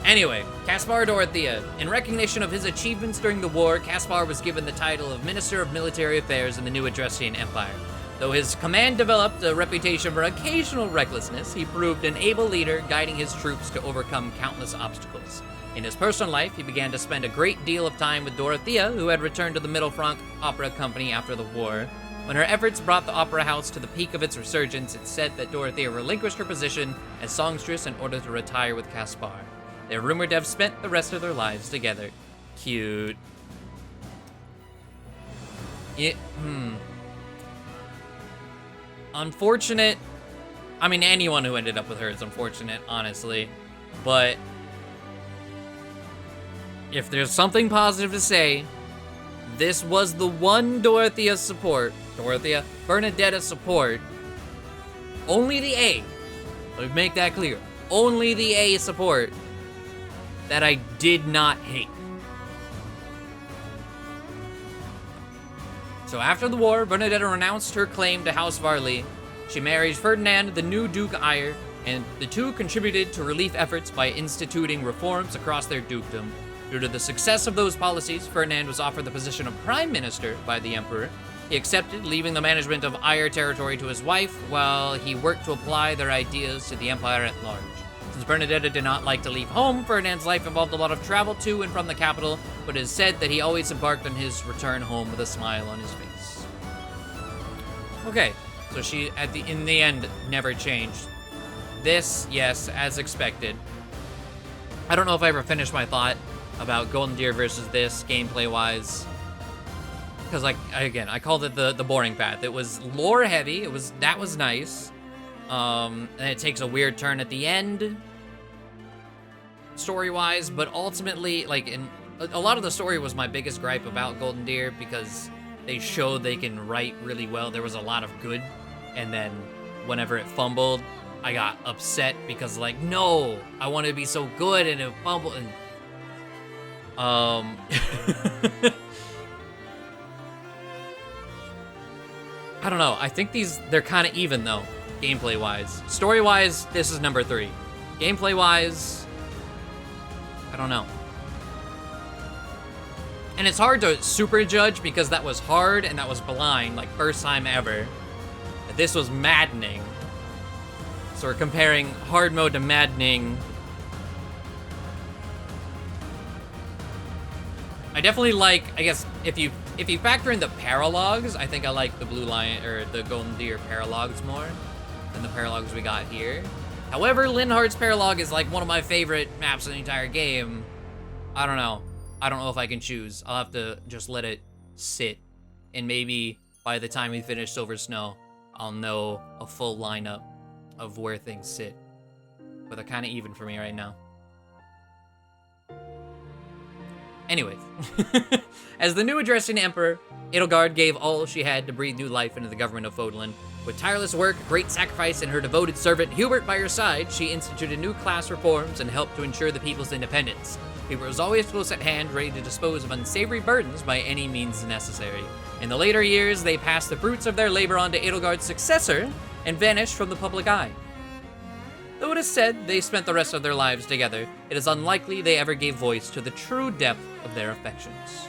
Speaker 1: Anyway, Caspar Dorothea. In recognition of his achievements during the war, Caspar was given the title of Minister of Military Affairs in the new Adressian Empire. Though his command developed a reputation for occasional recklessness, he proved an able leader, guiding his troops to overcome countless obstacles. In his personal life, he began to spend a great deal of time with Dorothea, who had returned to the Mittelfranc Opera Company after the war. When her efforts brought the opera house to the peak of its resurgence, it's said that Dorothea relinquished her position as songstress in order to retire with Caspar. They're rumored to have spent the rest of their lives together. Cute. Unfortunate. I mean, anyone who ended up with her is unfortunate, honestly. But if there's something positive to say, this was the one Bernadetta support, only the A, let me make that clear, only the A support that I did not hate. So after the war, Bernadetta renounced her claim to House Varley. She married Ferdinand, the new Duke Eyre, and the two contributed to relief efforts by instituting reforms across their dukedom. Due to the success of those policies, Ferdinand was offered the position of Prime Minister by the Emperor. He accepted, leaving the management of Eyre territory to his wife, while he worked to apply their ideas to the empire at large. Since Bernadetta did not like to leave home, Ferdinand's life involved a lot of travel to and from the capital, but it is said that he always embarked on his return home with a smile on his face. Okay, so she, in the end, never changed. This, yes, as expected. I don't know if I ever finished my thought about Golden Deer versus this, gameplay-wise. Because, like, again, I called it the boring path. It was lore-heavy, that was nice. And it takes a weird turn at the end, story-wise, but ultimately, like, a lot of the story was my biggest gripe about Golden Deer, because they showed they can write really well. There was a lot of good, and then whenever it fumbled, I got upset, because, like, no, I want to be so good, and it fumbled, and I don't know. I think they're kind of even, though, gameplay-wise. Story-wise, this is number 3. Gameplay-wise, I don't know. And it's hard to super judge, because that was hard and that was blind, like, first time ever. This was maddening. So we're comparing hard mode to maddening. I definitely like, I guess, if you factor in the paralogs, I think I like the Blue Lion, or the Golden Deer paralogs more than the paralogs we got here. However, Linhardt's paralog is like one of my favorite maps in the entire game. I don't know. I don't know if I can choose. I'll have to just let it sit and maybe by the time we finish Silver Snow, I'll know a full lineup of where things sit. But they're kind of even for me right now. Anyways, as the new addressing emperor, Edelgard gave all she had to breathe new life into the government of Fódlan. With tireless work, great sacrifice, and her devoted servant Hubert by her side, she instituted new class reforms and helped to ensure the people's independence. Hubert was always close at hand, ready to dispose of unsavory burdens by any means necessary. In the later years, they passed the fruits of their labor on to Edelgard's successor and vanished from the public eye. Though it is said they spent the rest of their lives together, it is unlikely they ever gave voice to the true depth of their affections.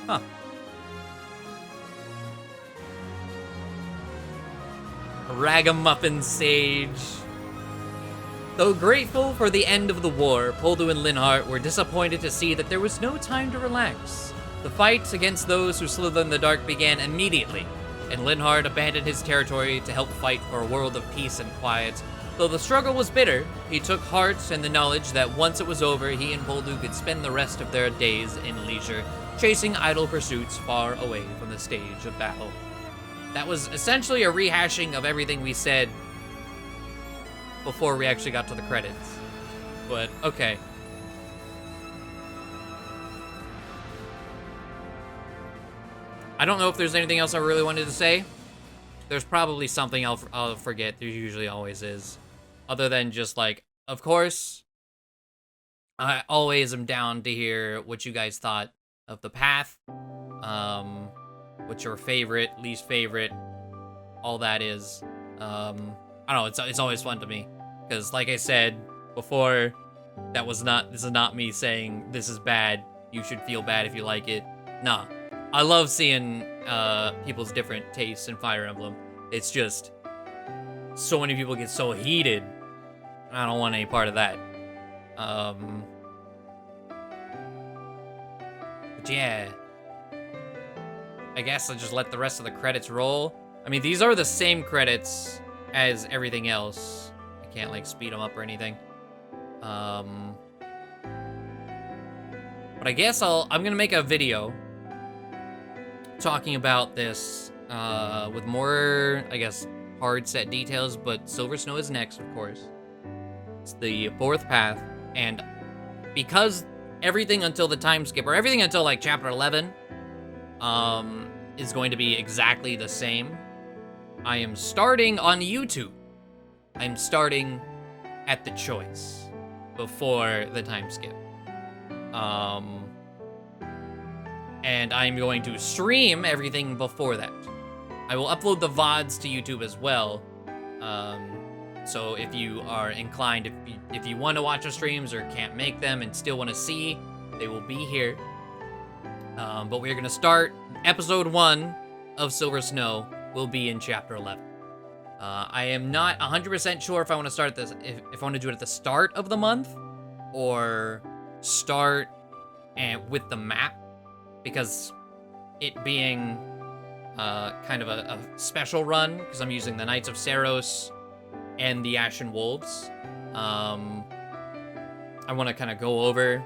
Speaker 1: Huh. Ragamuffin Sage. Though grateful for the end of the war, poledoo and Linhardt were disappointed to see that there was no time to relax. The fight against those who slither in the dark began immediately, and Linhardt abandoned his territory to help fight for a world of peace and quiet. Though the struggle was bitter, he took heart in the knowledge that once it was over, he and poledoo could spend the rest of their days in leisure, chasing idle pursuits far away from the stage of battle. That was essentially a rehashing of everything we said before we actually got to the credits. But, okay. I don't know if there's anything else I really wanted to say. There's probably something I'll forget. There usually always is. Other than just like, of course, I always am down to hear what you guys thought of the path. What's your favorite, least favorite, all that is. I don't know, it's always fun to me. Because like I said before, this is not me saying this is bad, you should feel bad if you like it. Nah. I love seeing people's different tastes in Fire Emblem. It's just, so many people get so heated. I don't want any part of that. But yeah. I guess I'll just let the rest of the credits roll. I mean, these are the same credits as everything else. I can't, like, speed them up or anything. But I guess I'm gonna make a video talking about this with more, I guess, hard set details, but Silver Snow is next, of course. It's the fourth path, and because everything until the time skip, or everything until, like, chapter 11, is going to be exactly the same, I am starting on YouTube. I'm starting at the choice before the time skip. And I'm going to stream everything before that. I will upload the VODs to YouTube as well. So if you are inclined, if you want to watch the streams or can't make them and still want to see, they will be here. But we're going to start episode 1 of Silver Snow will be in chapter 11. I am not 100% sure if I want to start this, if I want to do it at the start of the month or start with the map, because it being kind of a special run, because I'm using the Knights of Seiros and the Ashen Wolves. I want to kind of go over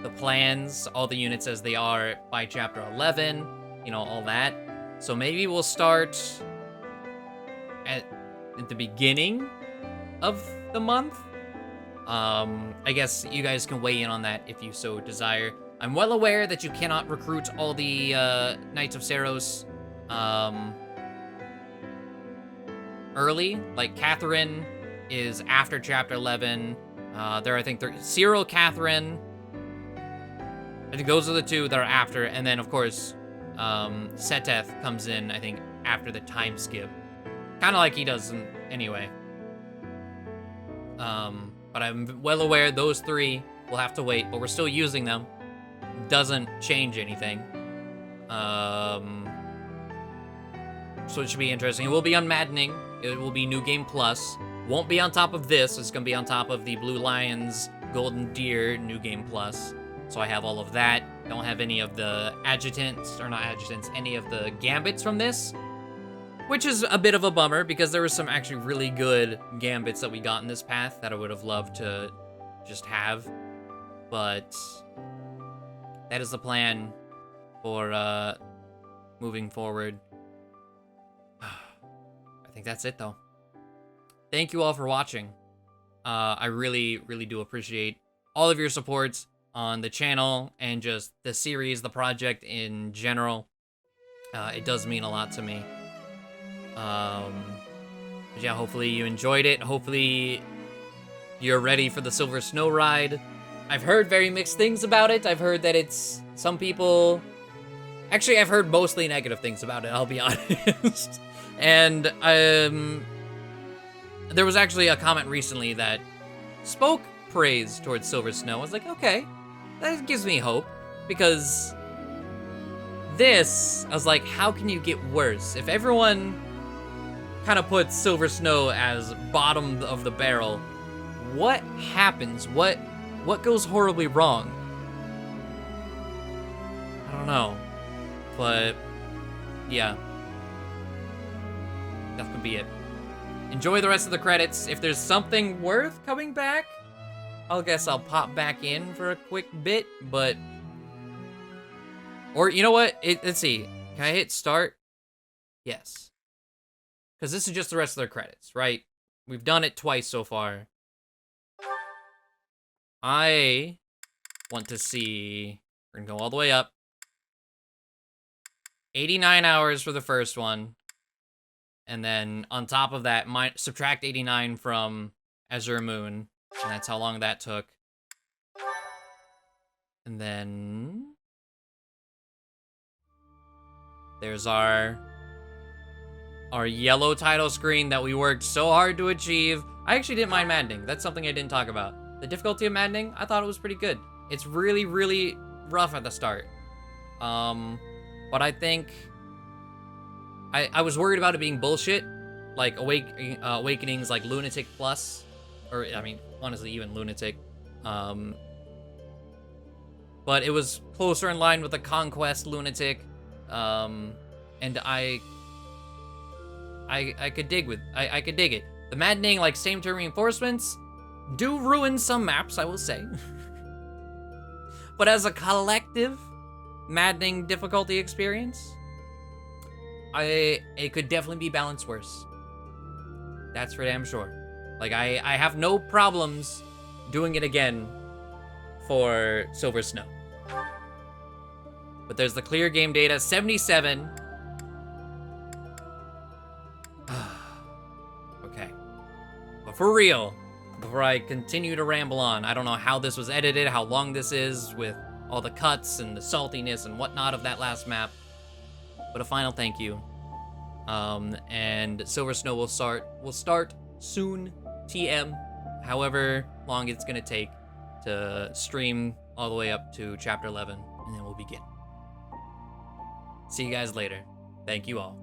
Speaker 1: the plans, all the units as they are by chapter 11, you know, all that. So maybe we'll start at the beginning of the month. I guess you guys can weigh in on that if you so desire. I'm well aware that you cannot recruit all the Knights of Seiros early. Like, Catherine is after chapter 11. I think Cyril, Catherine. I think those are the two that are after. And then, of course, Seteth comes in, I think, after the time skip. Kind of like he does anyway. But I'm well aware those three will have to wait, but we're still using them. Doesn't change anything. So it should be interesting. It will be on Maddening. It will be New Game Plus. Won't be on top of this. It's going to be on top of the Blue Lions Golden Deer New Game Plus. So I have all of that. Don't have any of the adjutants, or not adjutants, any of the gambits from this. Which is a bit of a bummer, because there were some actually really good gambits that we got in this path that I would have loved to just have. But that is the plan for moving forward. I think that's it, though. Thank you all for watching. I really, really do appreciate all of your supports on the channel and just the series, the project in general. It does mean a lot to me. But yeah, hopefully you enjoyed it. Hopefully you're ready for the Silver Snow ride. I've heard very mixed things about it. I've heard that it's some people... Actually, I've heard mostly negative things about it, I'll be honest. And there was actually a comment recently that spoke praise towards Silver Snow. I was like, okay, that gives me hope, because this, I was like, how can you get worse? If everyone kind of puts Silver Snow as bottom of the barrel, what happens? What goes horribly wrong? I don't know, but yeah, that could be it. Enjoy the rest of the credits. If there's something worth coming back, I guess I'll pop back in for a quick bit, but... Or, you know what? Let's see. Can I hit start? Yes. Because this is just the rest of the credits, right? We've done it twice so far. I want to see... We're gonna go all the way up. 89 hours for the first one. And then on top of that, subtract 89 from Azure Moon. And that's how long that took. And then... There's our yellow title screen that we worked so hard to achieve. I actually didn't mind Maddening. That's something I didn't talk about. The difficulty of Maddening, I thought it was pretty good. It's really, really rough at the start. But I think... I was worried about it being bullshit. Like, Awakening's like Lunatic Plus. Or, I mean, honestly, even Lunatic. But it was closer in line with the Conquest Lunatic. And I could dig it. The Maddening, like, same term reinforcements do ruin some maps, I will say. But as a collective Maddening difficulty experience, it could definitely be balanced worse. That's for damn sure. Like, I have no problems doing it again for Silver Snow. But there's the clear game data, 77. Okay. But for real, before I continue to ramble on, I don't know how this was edited, how long this is, with all the cuts and the saltiness and whatnot of that last map. But a final thank you. And Silver Snow will start soon, TM, however long it's gonna take to stream all the way up to Chapter 11, and then we'll begin. See you guys later. Thank you all.